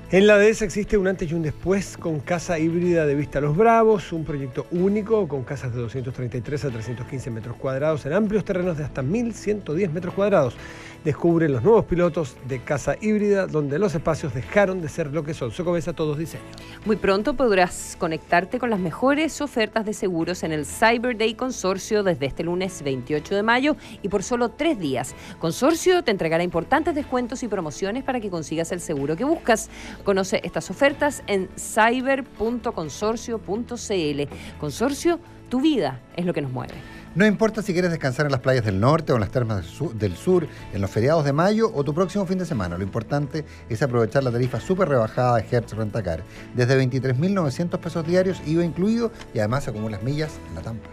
En la dehesa existe un antes y un después con casa híbrida de Vista a los Bravos, un proyecto único con casas de 233 a 315 metros cuadrados en amplios terrenos de hasta 1.110 metros cuadrados. Descubre los nuevos pilotos de casa híbrida donde los espacios dejaron de ser lo que son. Socobesa Todos Diseño. Muy pronto podrás conectarte con las mejores ofertas de seguros en el Cyber Day Consorcio desde este lunes 28 de mayo y por solo 3 días. Consorcio te entregará importantes descuentos y promociones para que consigas el seguro que buscas. Conoce estas ofertas en cyber.consorcio.cl. Consorcio, tu vida es lo que nos mueve. No importa si quieres descansar en las playas del norte o en las termas del sur, en los feriados de mayo o tu próximo fin de semana. Lo importante es aprovechar la tarifa súper rebajada de Hertz Rentacar. Desde 23.900 pesos diarios, IVA incluido, y además acumulas millas en la Tampas.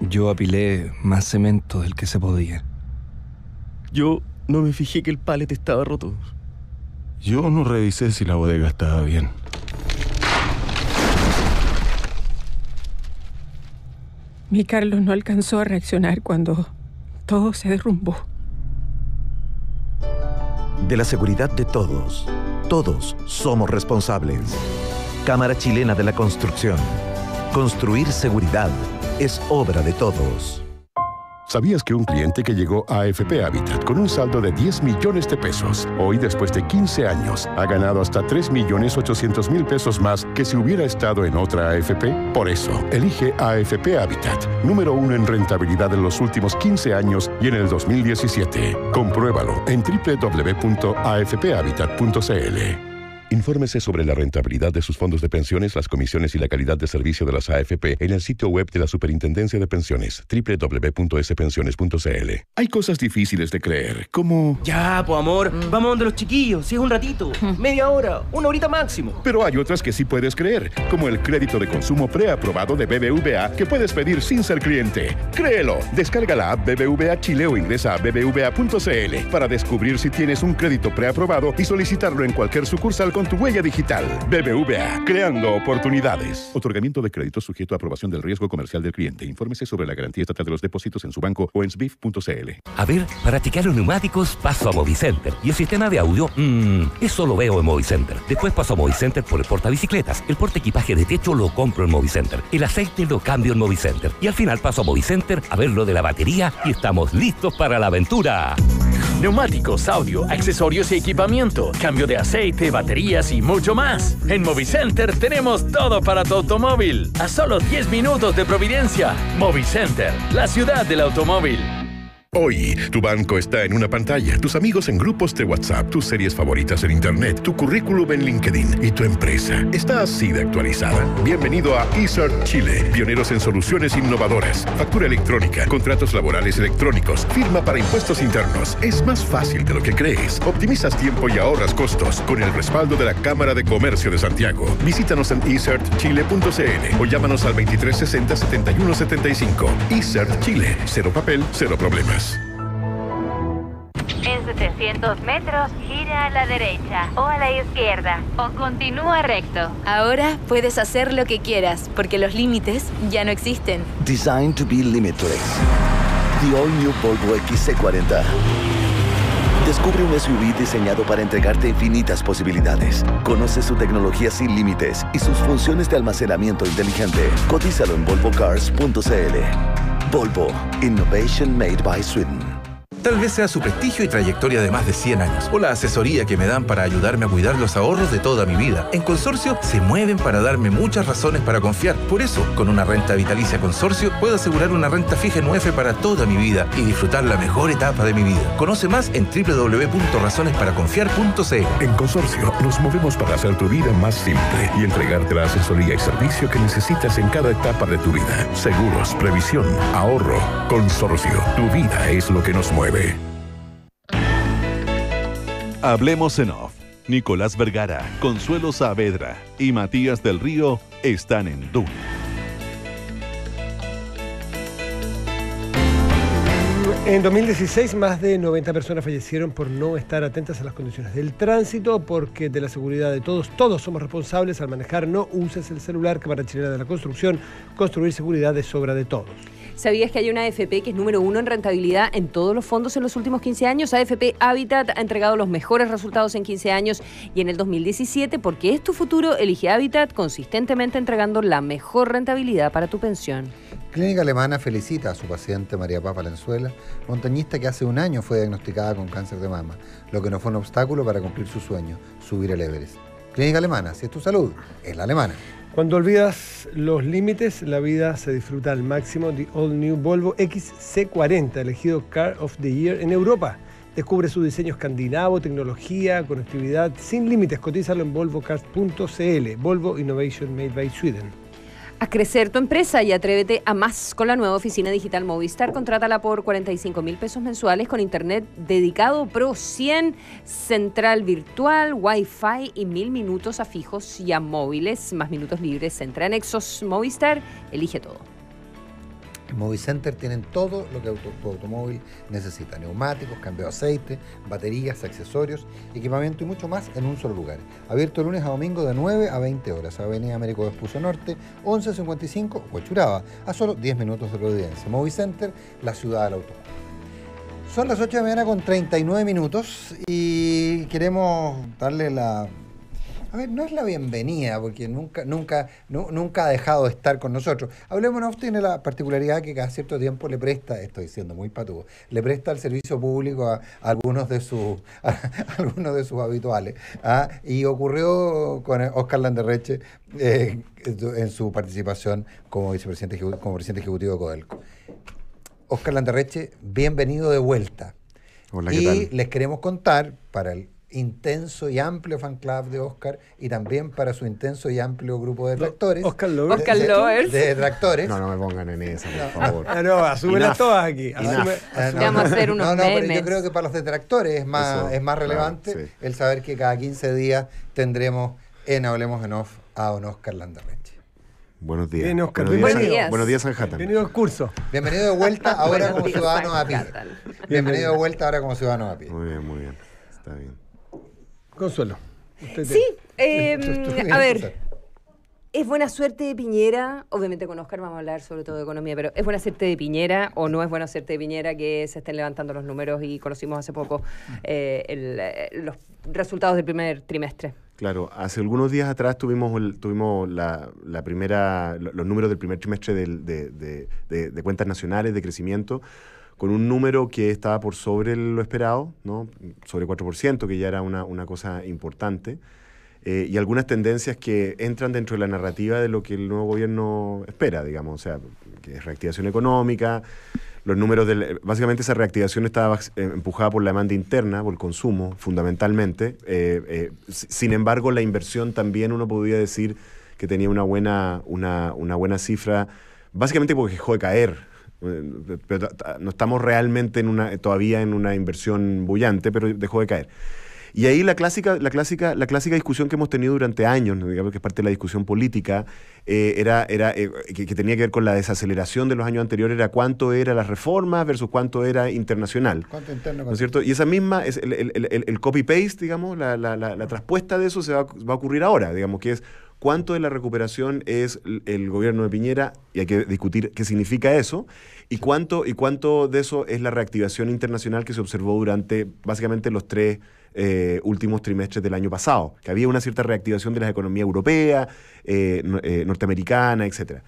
Yo apilé más cemento del que se podía. Yo no me fijé que el palet estaba roto. Yo no revisé si la bodega estaba bien. Mi Carlos no alcanzó a reaccionar cuando todo se derrumbó. De la seguridad de todos, todos somos responsables. Cámara Chilena de la Construcción. Construir seguridad es obra de todos. ¿Sabías que un cliente que llegó a AFP Habitat con un saldo de 10 millones de pesos, hoy después de 15 años, ha ganado hasta 3.800.000 pesos más que si hubiera estado en otra AFP? Por eso, elige AFP Habitat, número 1 en rentabilidad en los últimos 15 años y en el 2017. Compruébalo en www.afphabitat.cl. Infórmese sobre la rentabilidad de sus fondos de pensiones, las comisiones y la calidad de servicio de las AFP en el sitio web de la Superintendencia de Pensiones, www.spensiones.cl. Hay cosas difíciles de creer, como... Ya, pues amor, vamos donde los chiquillos, si es un ratito, media hora, una horita máximo. Pero hay otras que sí puedes creer, como el crédito de consumo preaprobado de BBVA que puedes pedir sin ser cliente. ¡Créelo! Descarga la app BBVA Chile o ingresa a bbva.cl para descubrir si tienes un crédito preaprobado y solicitarlo en cualquier sucursal con con tu huella digital. BBVA, creando oportunidades. Otorgamiento de crédito sujeto a aprobación del riesgo comercial del cliente. Infórmese sobre la garantía estatal de los depósitos en su banco o en sbif.cl. A ver, para chequear los neumáticos paso a Movicenter. Y el sistema de audio, eso lo veo en Movicenter. Después paso a Movicenter por el portabicicletas. El portaequipaje de techo lo compro en Movicenter. El aceite lo cambio en Movicenter. Y al final paso a Movicenter a ver lo de la batería y estamos listos para la aventura. Neumáticos, audio, accesorios y equipamiento, cambio de aceite, baterías y mucho más. En Movicenter tenemos todo para tu automóvil. A solo 10 minutos de Providencia. Movicenter, la ciudad del automóvil. Hoy, tu banco está en una pantalla, tus amigos en grupos de WhatsApp, tus series favoritas en Internet, tu currículum en LinkedIn y tu empresa está así de actualizada. Bienvenido a eCert Chile, pioneros en soluciones innovadoras, factura electrónica, contratos laborales electrónicos, firma para impuestos internos. Es más fácil de lo que crees. Optimizas tiempo y ahorras costos con el respaldo de la Cámara de Comercio de Santiago. Visítanos en ecertchile.cl o llámanos al 2360-7175. eCert Chile, cero papel, cero problemas. En 700 metros, gira a la derecha o a la izquierda o continúa recto. Ahora puedes hacer lo que quieras porque los límites ya no existen. Designed to be limitless. The all new Volvo XC40. Descubre un SUV diseñado para entregarte infinitas posibilidades. Conoce su tecnología sin límites y sus funciones de almacenamiento inteligente. Cotízalo en volvocars.cl. Volvo, Innovation Made by Sweden. Tal vez sea su prestigio y trayectoria de más de 100 años, o la asesoría que me dan para ayudarme a cuidar los ahorros de toda mi vida. En Consorcio se mueven para darme muchas razones para confiar. Por eso, con una renta vitalicia Consorcio, puedo asegurar una renta fija en UEF para toda mi vida y disfrutar la mejor etapa de mi vida. Conoce más en www.razonesParaconfiar.cl. En Consorcio, nos movemos para hacer tu vida más simple y entregarte la asesoría y servicio que necesitas en cada etapa de tu vida. Seguros, previsión, ahorro. Consorcio, tu vida es lo que nos mueve. Hablemos en off. Nicolás Vergara, Consuelo Saavedra y Matías del Río están en Duna. En 2016, más de 90 personas fallecieron por no estar atentas a las condiciones del tránsito, porque de la seguridad de todos somos responsables al manejar. No uses el celular. Cámara Chilena de la Construcción. Construir seguridad es obra de todos. ¿Sabías que hay una AFP que es número 1 en rentabilidad en todos los fondos en los últimos 15 años? AFP Habitat ha entregado los mejores resultados en 15 años y en el 2017, porque es tu futuro, elige Habitat, consistentemente entregando la mejor rentabilidad para tu pensión. Clínica Alemana felicita a su paciente María Paz Valenzuela, montañista que hace un año fue diagnosticada con cáncer de mama, lo que no fue un obstáculo para cumplir su sueño, subir el Everest. Clínica Alemana, si es tu salud, es la alemana. Cuando olvidas los límites, la vida se disfruta al máximo. The All New Volvo XC40, elegido Car of the Year en Europa. Descubre su diseño escandinavo, tecnología, conectividad sin límites. Cotízalo en volvocars.cl. Volvo Innovation Made by Sweden. Haz crecer tu empresa y atrévete a más con la nueva oficina digital Movistar. Contrátala por 45.000 pesos mensuales con internet dedicado Pro 100, central virtual, Wi-Fi y 1.000 minutos a fijos y a móviles, más minutos libres. Entra en Exos Movistar, elige todo. En Movicenter tienen todo lo que tu automóvil necesita: neumáticos, cambio de aceite, baterías, accesorios, equipamiento y mucho más en un solo lugar. Abierto lunes a domingo de 9 a 20 horas. Avenida Américo Vespucio Norte, 1155, Huechuraba, a solo 10 minutos de Providencia. Movicenter, la ciudad del automóvil. Son las 8 de la mañana con 39 minutos y queremos darle la... A ver, no es la bienvenida, porque nunca ha dejado de estar con nosotros. Hablemos, tiene la particularidad que cada cierto tiempo le presta, estoy siendo muy patudo, le presta el servicio público a algunos de sus habituales. Y ocurrió con Óscar Landerreche en su participación como presidente ejecutivo de Codelco. Óscar Landerreche, bienvenido de vuelta. Hola, ¿qué tal? Y les queremos contar, para el intenso y amplio fan club de Óscar y también para su intenso y amplio grupo de detractores. Óscar Lovers. Óscar Lovers. De detractores. No me pongan en esa, por favor. No, asúmelas todas aquí. Vamos a hacer unos memes. Pero yo creo que para los detractores es más relevante, claro, sí, el saber que cada 15 días tendremos en Hablemos en Off a don Óscar Landerreche. Buenos días. Bien, Óscar. Buenos días, Sanhattan. Bienvenido al curso. Bienvenido de vuelta ahora como ciudadano a pie. Bienvenido de vuelta ahora como ciudadano a pie. Muy bien. Está bien. Consuelo. Sí, a ver, ¿es buena suerte de Piñera? Obviamente con Oscar vamos a hablar sobre todo de economía, pero ¿es buena suerte de Piñera o no es buena suerte de Piñera que se estén levantando los números y conocimos hace poco los resultados del primer trimestre? Claro, hace algunos días atrás tuvimos la primera, los números del primer trimestre de cuentas nacionales de crecimiento, con un número que estaba por sobre lo esperado, ¿no? Sobre 4%, que ya era una cosa importante, y algunas tendencias que entran dentro de la narrativa de lo que el nuevo gobierno espera, digamos, o sea, que es reactivación económica. Los números básicamente esa reactivación estaba empujada por la demanda interna, por el consumo, fundamentalmente. Sin embargo, la inversión también uno podría decir que tenía una buena cifra, básicamente porque dejó de caer. Pero no estamos realmente todavía en una inversión bullante, pero dejó de caer. Y ahí la clásica discusión que hemos tenido durante años, ¿no? Digamos que es parte de la discusión política, que tenía que ver con la desaceleración de los años anteriores, era cuánto era las reformas versus cuánto era internacional. ¿Cuánto interno? ¿No es cierto? Y esa misma, es el copy-paste, digamos, la traspuesta de eso va a ocurrir ahora, digamos, que es cuánto de la recuperación es el gobierno de Piñera, y hay que discutir qué significa eso, y cuánto de eso es la reactivación internacional que se observó durante básicamente los 3 últimos trimestres del año pasado, que había una cierta reactivación de las economías europeas, norteamericana, etc.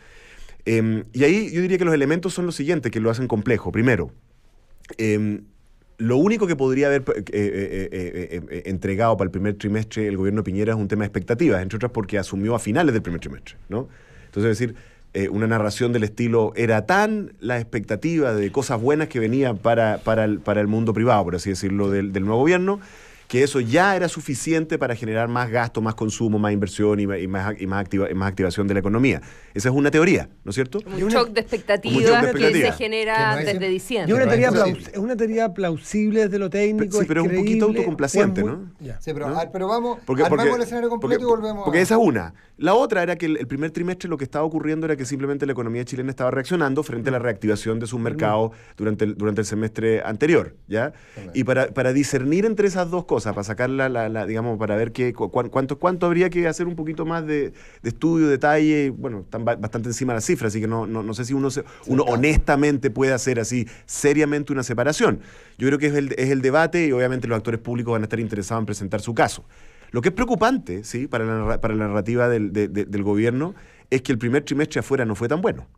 Y ahí yo diría que los elementos son los siguientes que lo hacen complejo. Primero, lo único que podría haber entregado para el primer trimestre el gobierno de Piñera es un tema de expectativas, entre otras porque asumió a finales del primer trimestre, ¿no? Entonces, es decir, una narración del estilo, era tan la expectativa de cosas buenas que venían para el mundo privado, por así decirlo, del nuevo gobierno, que eso ya era suficiente para generar más gasto, más consumo, más inversión y más activación de la economía. Esa es una teoría, ¿no es cierto? Un shock de expectativas que se genera desde diciembre. Es una teoría plausible desde lo técnico. Sí, pero es un poquito autocomplaciente, ¿no? Sí, pero, ¿no? pero vamos, armamos el escenario completo y volvemos. Porque esa es una. La otra era que el primer trimestre lo que estaba ocurriendo era que simplemente la economía chilena estaba reaccionando frente a la reactivación de sus mercados durante el semestre anterior, ¿ya? Y para discernir entre esas dos cosas, para sacarla, digamos, para ver cuánto habría que hacer un poquito más de estudio, detalle, bueno, están bastante encima de las cifras, así que no sé si uno honestamente puede hacer así seriamente una separación. Yo creo que es el debate y obviamente los actores públicos van a estar interesados en presentar su caso. Lo que es preocupante, ¿sí?, para la narrativa del gobierno es que el primer trimestre afuera no fue tan bueno.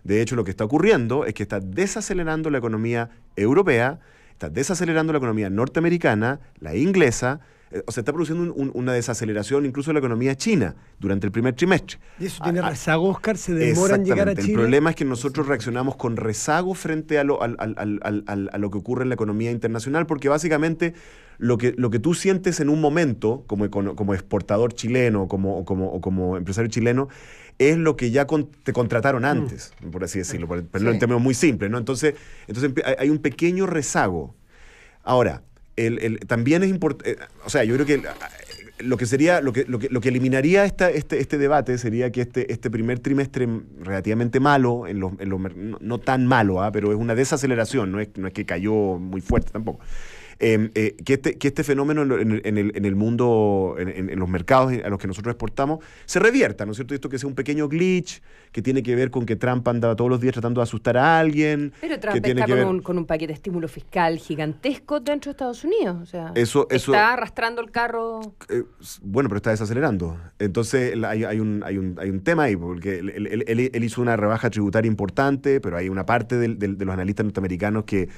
De hecho, lo que está ocurriendo es que está desacelerando la economía europea, está desacelerando la economía norteamericana, la inglesa, o sea, está produciendo una desaceleración incluso de la economía china durante el primer trimestre. ¿Y eso tiene rezago, Oscar? ¿Se demora en llegar a China? El problema es que nosotros reaccionamos con rezago frente a lo que ocurre en la economía internacional, porque básicamente lo que tú sientes en un momento como exportador chileno o como empresario chileno es lo que ya te contrataron antes, por así decirlo, pero en términos muy simples, ¿no? Entonces hay un pequeño rezago. Ahora, también es importante, o sea, yo creo que lo que eliminaría este debate sería que este primer trimestre relativamente malo, no tan malo, pero es una desaceleración, no es que cayó muy fuerte tampoco. Que este fenómeno en el mundo, en los mercados a los que nosotros exportamos, se revierta, ¿no es cierto? Esto que sea un pequeño glitch que tiene que ver con que Trump andaba todos los días tratando de asustar a alguien. Pero Trump está con un paquete de estímulo fiscal gigantesco dentro de Estados Unidos. O sea, está arrastrando el carro. Bueno, pero está desacelerando. Entonces hay un tema ahí, porque él hizo una rebaja tributaria importante, pero hay una parte de los analistas norteamericanos que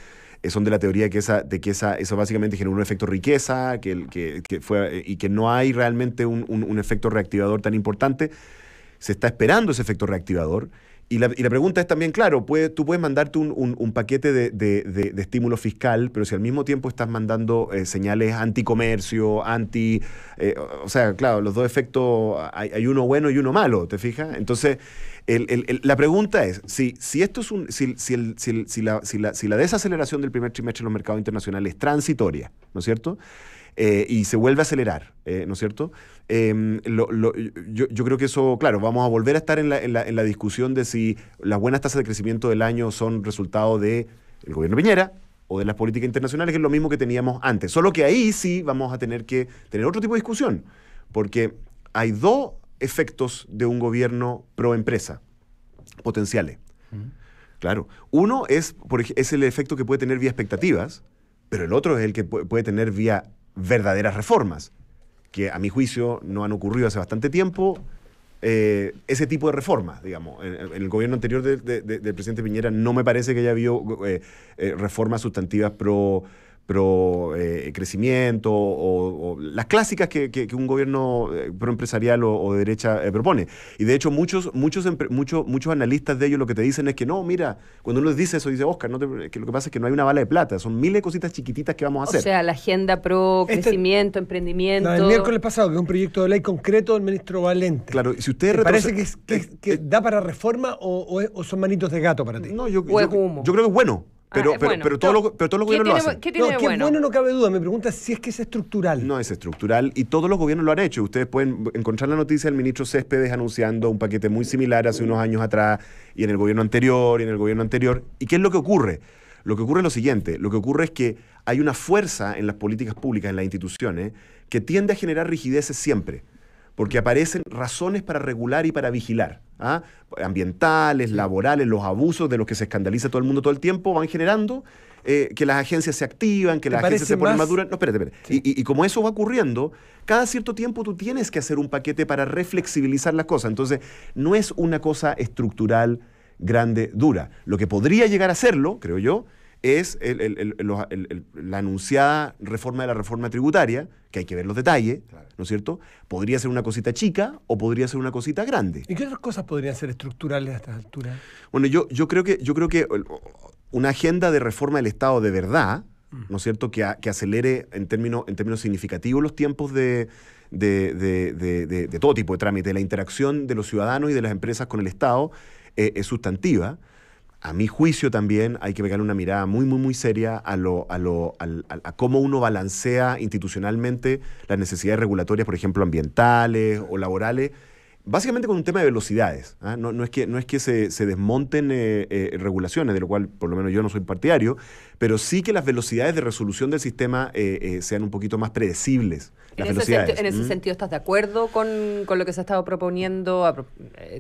son de la teoría de que eso básicamente generó un efecto riqueza, y que no hay realmente un efecto reactivador tan importante. Se está esperando ese efecto reactivador. Y la pregunta es también, claro, tú puedes mandarte un paquete de estímulo fiscal, pero si al mismo tiempo estás mandando señales anticomercio, o sea, claro, los dos efectos, hay uno bueno y uno malo, ¿te fijas? Entonces, la pregunta es, si esto es si la desaceleración del primer trimestre en los mercados internacionales es transitoria, ¿no es cierto?, y se vuelve a acelerar, ¿no es cierto? Yo creo que eso, claro, vamos a volver a estar en la discusión de si las buenas tasas de crecimiento del año son resultado del gobierno Piñera o de las políticas internacionales, que es lo mismo que teníamos antes. Solo que ahí sí vamos a tener que tener otro tipo de discusión, porque hay dos efectos de un gobierno pro empresa potenciales. Claro. Uno es el efecto que puede tener vía expectativas, pero el otro es el que puede tener vía verdaderas reformas, que a mi juicio no han ocurrido hace bastante tiempo. Ese tipo de reformas, digamos. En el gobierno anterior del presidente Piñera no me parece que haya habido reformas sustantivas pro crecimiento o las clásicas que un gobierno pro empresarial o de derecha propone. Y de hecho muchos analistas de ellos lo que te dicen es que no, mira, cuando uno les dice eso, dice Oscar, que lo que pasa es que no hay una bala de plata, son miles de cositas chiquititas que vamos a hacer. O sea, la agenda pro crecimiento, emprendimiento. El miércoles pasado, que es un proyecto de ley concreto del ministro Valente. Claro, si ustedes ¿Parece que da para reforma o son manitos de gato para ti? No, yo creo que es bueno. Pero todos los gobiernos lo hacen. ¿Qué tiene de bueno? Bueno no cabe duda. Me pregunta si es que es estructural. No es estructural y todos los gobiernos lo han hecho. Ustedes pueden encontrar la noticia del ministro Céspedes anunciando un paquete muy similar hace unos años atrás y en el gobierno anterior y en el gobierno anterior. ¿Y qué es lo que ocurre? Lo que ocurre es lo siguiente. Lo que ocurre es que hay una fuerza en las políticas públicas, en las instituciones, que tiende a generar rigideces siempre. Porque aparecen razones para regular y para vigilar. Ambientales, laborales, los abusos de los que se escandaliza todo el mundo todo el tiempo van generando que las agencias se activan, que las agencias se ponen más duras. No, espérate. Sí. Y como eso va ocurriendo, cada cierto tiempo tú tienes que hacer un paquete para reflexibilizar las cosas. Entonces, no es una cosa estructural, grande, dura. Lo que podría llegar a serlo, creo yo, es la anunciada reforma de la reforma tributaria, que hay que ver los detalles, claro, ¿no es cierto? Podría ser una cosita chica o podría ser una cosita grande. ¿Y qué otras cosas podrían ser estructurales a estas alturas? Bueno, yo creo que una agenda de reforma del Estado de verdad, ¿no es cierto?, que acelere en términos significativos los tiempos de todo tipo de trámite, la interacción de los ciudadanos y de las empresas con el Estado es sustantiva. A mi juicio también hay que pegarle una mirada muy, muy, muy seria a cómo uno balancea institucionalmente las necesidades regulatorias, por ejemplo, ambientales o laborales, básicamente con un tema de velocidades. No es que se desmonten regulaciones, de lo cual por lo menos yo no soy partidario, pero sí que las velocidades de resolución del sistema sean un poquito más predecibles. En ese sentido, ¿estás de acuerdo con lo que se ha estado proponiendo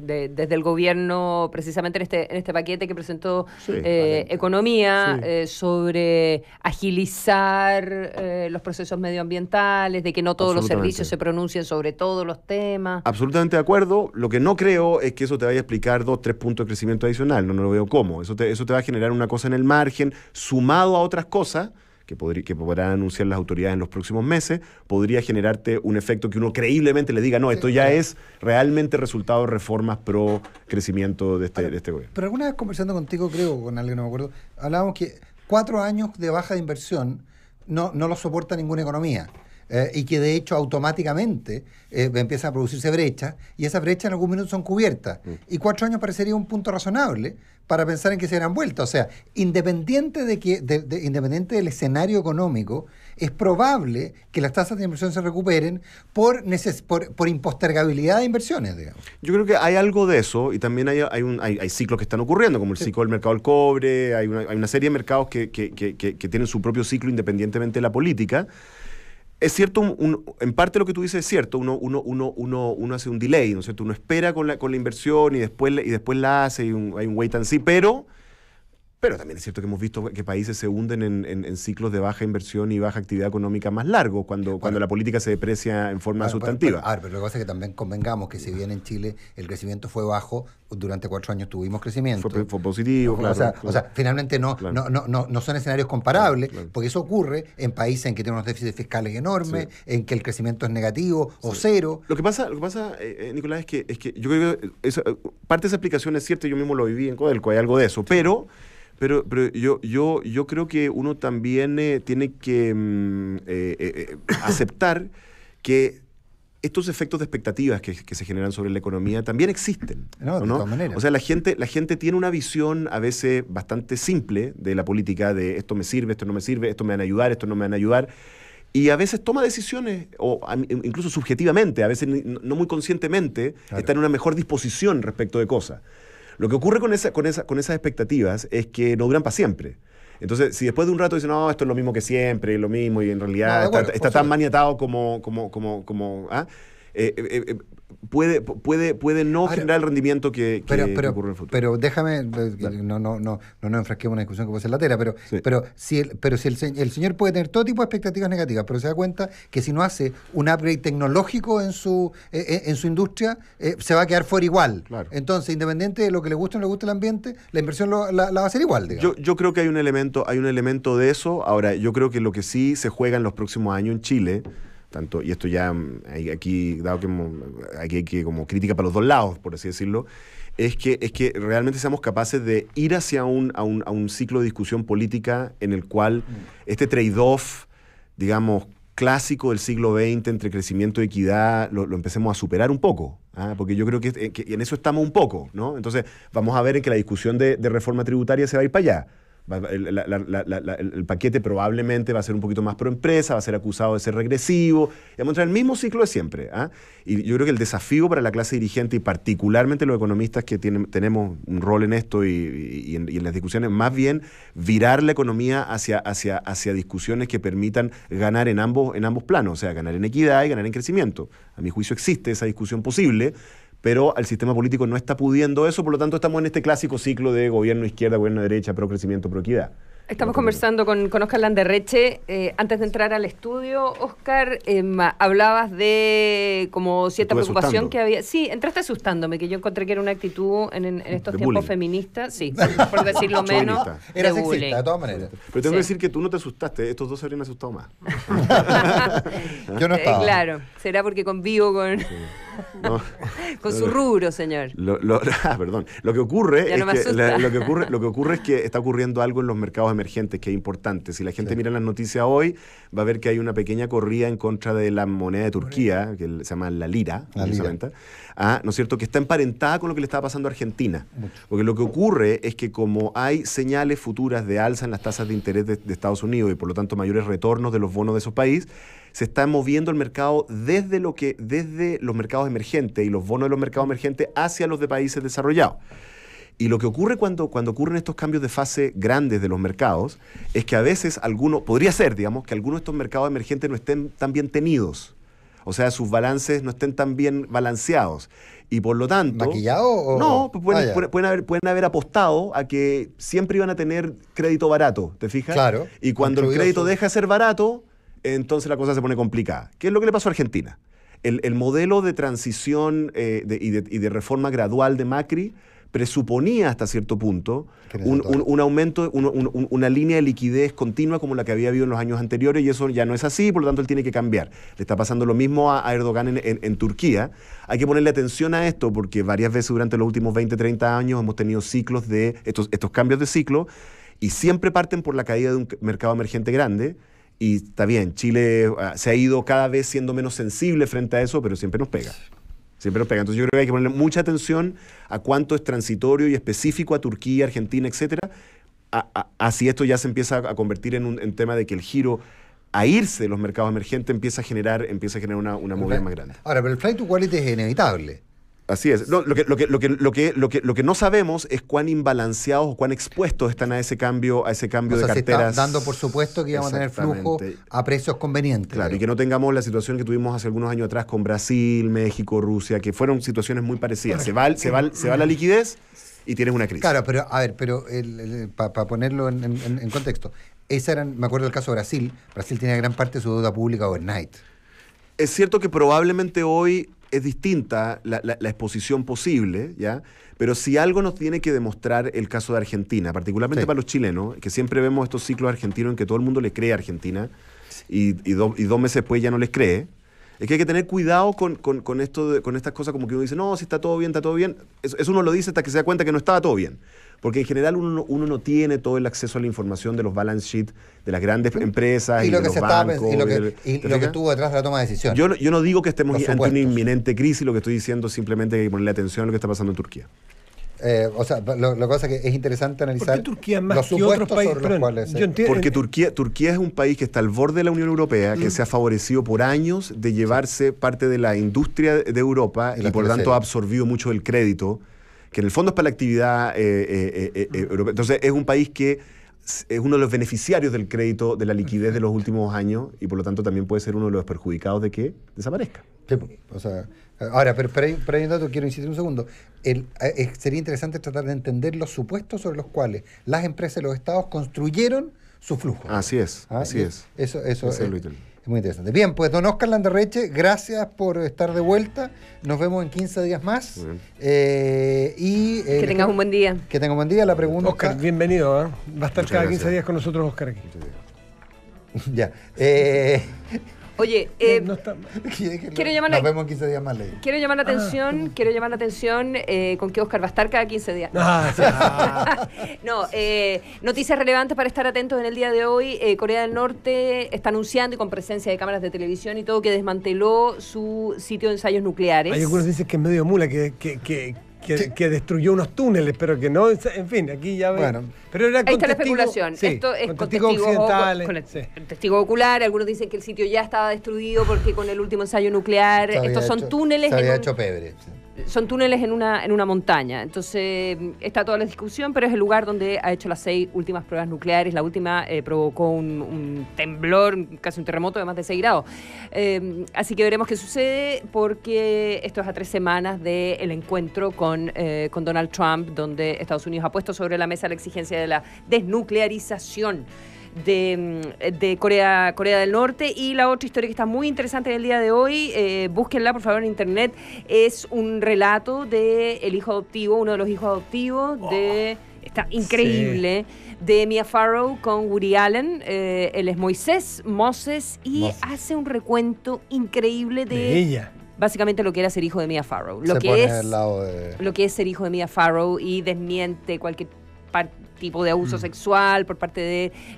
desde el gobierno, precisamente en este paquete que presentó Economía, sobre agilizar los procesos medioambientales, de que no todos los servicios se pronuncien sobre todos los temas? Absolutamente de acuerdo. Lo que no creo es que eso te vaya a explicar 2-3 puntos de crecimiento adicional. No lo veo cómo. Eso te va a generar una cosa en el margen, sumado a otras cosas que podrán anunciar las autoridades en los próximos meses, podría generarte un efecto que uno creíblemente le diga, no, esto ya es realmente resultado de reformas pro crecimiento de este gobierno. Pero alguna vez conversando contigo, creo, con alguien, no me acuerdo, hablábamos que 4 años de baja de inversión no lo soporta ninguna economía. Y que de hecho automáticamente empiezan a producirse brechas y esas brechas en algún minuto son cubiertas. Y 4 años parecería un punto razonable para pensar en que se harán vueltas. O sea, independiente del escenario económico, es probable que las tasas de inversión se recuperen por impostergabilidad de inversiones, digamos. Yo creo que hay algo de eso y también hay ciclos que están ocurriendo, como el ciclo del mercado del cobre, hay una serie de mercados que tienen su propio ciclo independientemente de la política. Es cierto, en parte lo que tú dices es cierto, uno hace un delay, ¿no es cierto? Uno espera con la inversión y después la hace, hay un wait and see, pero también es cierto que hemos visto que países se hunden en ciclos de baja inversión y baja actividad económica más largos, cuando la política se deprecia en forma sustantiva. Pero lo que pasa es que también convengamos que si bien en Chile el crecimiento fue bajo, durante 4 años tuvimos crecimiento. Fue positivo, claro. O sea, finalmente no son escenarios comparables, porque eso ocurre en países en que tienen unos déficits fiscales enormes, en que el crecimiento es negativo o cero. Lo que pasa, Nicolás, es que yo creo que parte de esa explicación es cierta, yo mismo lo viví en Codelco, hay algo de eso, pero yo creo que uno también tiene que aceptar que estos efectos de expectativas que se generan sobre la economía también existen. No, de todas maneras. O sea, la gente tiene una visión a veces bastante simple de la política, de esto me sirve, esto no me sirve, esto me van a ayudar, esto no me van a ayudar. Y a veces toma decisiones, o incluso subjetivamente, a veces no muy conscientemente, está en una mejor disposición respecto de cosas. Lo que ocurre con esas expectativas es que no duran para siempre. Entonces, si después de un rato dicen, no, esto es lo mismo que siempre, lo mismo, y en realidad está tan maniatado como puede no generar el rendimiento que ocurre en el futuro. Pero déjame, no nos enfrasquemos en una discusión que puede ser latera, pero si el señor puede tener todo tipo de expectativas negativas, pero se da cuenta que si no hace un upgrade tecnológico en su industria, se va a quedar fuera igual. Claro. Entonces, independiente de lo que le guste o no le guste el ambiente, la inversión la va a hacer igual, digamos. Yo creo que hay un elemento de eso. Ahora, yo creo que lo que sí se juega en los próximos años en Chile, y esto ya aquí, dado que aquí hay que como crítica para los dos lados, por así decirlo, es que realmente seamos capaces de ir hacia un ciclo de discusión política en el cual este trade-off, digamos, clásico del siglo XX entre crecimiento y equidad lo empecemos a superar un poco. Porque yo creo que en eso estamos un poco, ¿no? Entonces, vamos a ver en que la discusión de reforma tributaria se va a ir para allá. El paquete probablemente va a ser un poquito más pro empresa, va a ser acusado de ser regresivo, y vamos a entrar en el mismo ciclo de siempre. Y yo creo que el desafío para la clase dirigente y particularmente los economistas que tenemos un rol en esto y en las discusiones, más bien virar la economía hacia discusiones que permitan ganar en ambos planos, o sea, ganar en equidad y ganar en crecimiento. A mi juicio existe esa discusión posible, pero el sistema político no está pudiendo eso, por lo tanto estamos en este clásico ciclo de gobierno izquierda, gobierno derecha, pro crecimiento, pro equidad. Estamos conversando con Óscar Landerreche. Antes de entrar al estudio, Óscar, hablabas de como cierta preocupación que había. Sí, entraste asustándome, que yo encontré que era una actitud en estos tiempos bullying. Feministas, sí, por decirlo menos. Era de bullying. sexista, de todas maneras. Pero tengo que decir que tú no te asustaste, estos dos se habrían asustado más. Yo no estaba. Claro, será porque convivo con... con su rubro, señor. Perdón. Lo que ocurre Ya no me es que asusta. lo que ocurre es que está ocurriendo algo en los mercados emergentes que es importante. Si la gente mira las noticias hoy, va a ver que hay una pequeña corrida en contra de la moneda de Turquía, que se llama la lira, ¿no es cierto? Que está emparentada con lo que le estaba pasando a Argentina. Porque lo que ocurre es que como hay señales futuras de alza en las tasas de interés de Estados Unidos y por lo tanto mayores retornos de los bonos de esos países, se está moviendo el mercado desde los mercados emergentes y los bonos de los mercados emergentes hacia los de países desarrollados. Y lo que ocurre cuando ocurren estos cambios de fase grandes de los mercados es que a veces podría ser, digamos, que algunos de estos mercados emergentes no estén tan bien tenidos. O sea, sus balances no estén tan bien balanceados. Y por lo tanto... ¿Maquillado o...? No, pueden haber apostado a que siempre iban a tener crédito barato, ¿te fijas? Claro. Y cuando el crédito deja de ser barato, entonces la cosa se pone complicada. ¿Qué es lo que le pasó a Argentina? El modelo de transición y de reforma gradual de Macri presuponía hasta cierto punto un aumento, una línea de liquidez continua como la que había habido en los años anteriores, y eso ya no es así, por lo tanto él tiene que cambiar. Le está pasando lo mismo a Erdogan en Turquía. Hay que ponerle atención a esto porque varias veces durante los últimos 20, 30 años hemos tenido ciclos de estos cambios de ciclo, y siempre parten por la caída de un mercado emergente grande. Y está bien, Chile se ha ido cada vez siendo menos sensible frente a eso, pero siempre nos pega. Siempre nos pega. Entonces yo creo que hay que ponerle mucha atención a cuánto es transitorio y específico a Turquía, Argentina, etcétera. Así esto ya se empieza a convertir en un tema de que el giro a irse de los mercados emergentes empieza a generar una movida más grande. Ahora, pero el flight to quality es inevitable. Así es. No, lo que no sabemos es cuán imbalanceados o cuán expuestos están a ese cambio de carteras. Se está dando por supuesto que íbamos a tener flujo a precios convenientes. Claro, y que no tengamos la situación que tuvimos hace algunos años atrás con Brasil, México, Rusia, que fueron situaciones muy parecidas. Se va la liquidez y tienes una crisis. Claro, pero a ver, para ponerlo en contexto, me acuerdo del caso de Brasil. Brasil tenía gran parte de su deuda pública overnight. Es cierto que probablemente hoy es distinta la exposición posible, ¿ya? Pero si algo nos tiene que demostrar el caso de Argentina, particularmente para los chilenos, que siempre vemos estos ciclos argentinos en que todo el mundo le cree a Argentina y 2 meses después ya no les cree, es que hay que tener cuidado con estas cosas como que uno dice, no, si está todo bien, está todo bien. Eso uno lo dice hasta que se da cuenta que no estaba todo bien. Porque en general uno no tiene todo el acceso a la información de los balance sheets de las grandes empresas y de los bancos. Y lo que estuvo detrás de la toma de decisión. Yo no digo que estemos ante una inminente crisis, lo que estoy diciendo es simplemente que hay que ponerle atención a lo que está pasando en Turquía. Lo que pasa es que es interesante analizar ¿por qué Turquía más los que otros países? sobre los cuales... Porque Turquía es un país que está al borde de la Unión Europea, que se ha favorecido por años de llevarse parte de la industria de Europa y por lo tanto ha absorbido mucho del crédito, que en el fondo es para la actividad europea. Entonces es un país que es uno de los beneficiarios del crédito, de la liquidez de los últimos años, y por lo tanto también puede ser uno de los perjudicados de que desaparezca. Sí, o sea, ahora, pero hay un dato, quiero insistir un segundo. Sería interesante tratar de entender los supuestos sobre los cuales las empresas y los estados construyeron su flujo. Así es, así es. Eso es muy interesante. Bien, pues don Óscar Landerreche, gracias por estar de vuelta. Nos vemos en 15 días más. Que tengas un buen día. Que tengas un buen día. La pregunta... Óscar, bienvenido. Va a estar cada 15 días con nosotros Óscar aquí. Ya. Oye, quiero llamar nos vemos en 15 días más, Ley. Quiero llamar la atención con que Óscar va a estar cada 15 días. Noticias relevantes para estar atentos en el día de hoy. Corea del Norte está anunciando, y con presencia de cámaras de televisión y todo, que desmanteló su sitio de ensayos nucleares. Hay algunos dicen que es medio mula, que destruyó unos túneles, pero que no, en fin, aquí ya bueno, pero era ahí está la especulación. Sí, esto es con testigos occidentales. Con testigo ocular. Algunos dicen que el sitio ya estaba destruido porque con el último ensayo nuclear, estos son túneles. Se había hecho pebre. Son túneles en una montaña. Entonces está toda la discusión, pero es el lugar donde ha hecho las 6 últimas pruebas nucleares. La última provocó un temblor, casi un terremoto de más de 6 grados. Así que veremos qué sucede, porque esto es a 3 semanas del encuentro con Donald Trump, donde Estados Unidos ha puesto sobre la mesa la exigencia de la desnuclearización de Corea del Norte. Y la otra historia que está muy interesante en el día de hoy, búsquenla por favor en internet, es un relato de el hijo adoptivo, uno de los hijos adoptivos está increíble, de Mia Farrow con Woody Allen. Él es Moses, y hace un recuento increíble de ella. Básicamente lo que era ser hijo de Mia Farrow, lo que es ser hijo de Mia Farrow, y desmiente cualquier tipo de abuso sexual por parte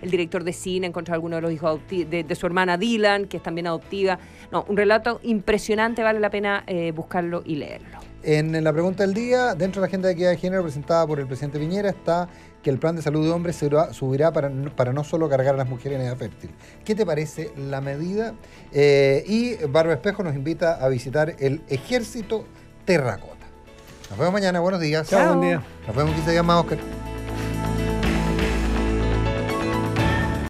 del director de cine en contra de alguno de los hijos de su hermana Dylan, que es también adoptiva. No, un relato impresionante, vale la pena buscarlo y leerlo. En la pregunta del día, dentro de la agenda de equidad de género presentada por el presidente Piñera, está que el plan de salud de hombres subirá para no solo cargar a las mujeres en edad fértil. ¿Qué te parece la medida? Y Bárbara Espejo nos invita a visitar el Ejército Terracota. Nos vemos mañana, buenos días. Chao, buen día. Nos vemos 15 días más, Óscar.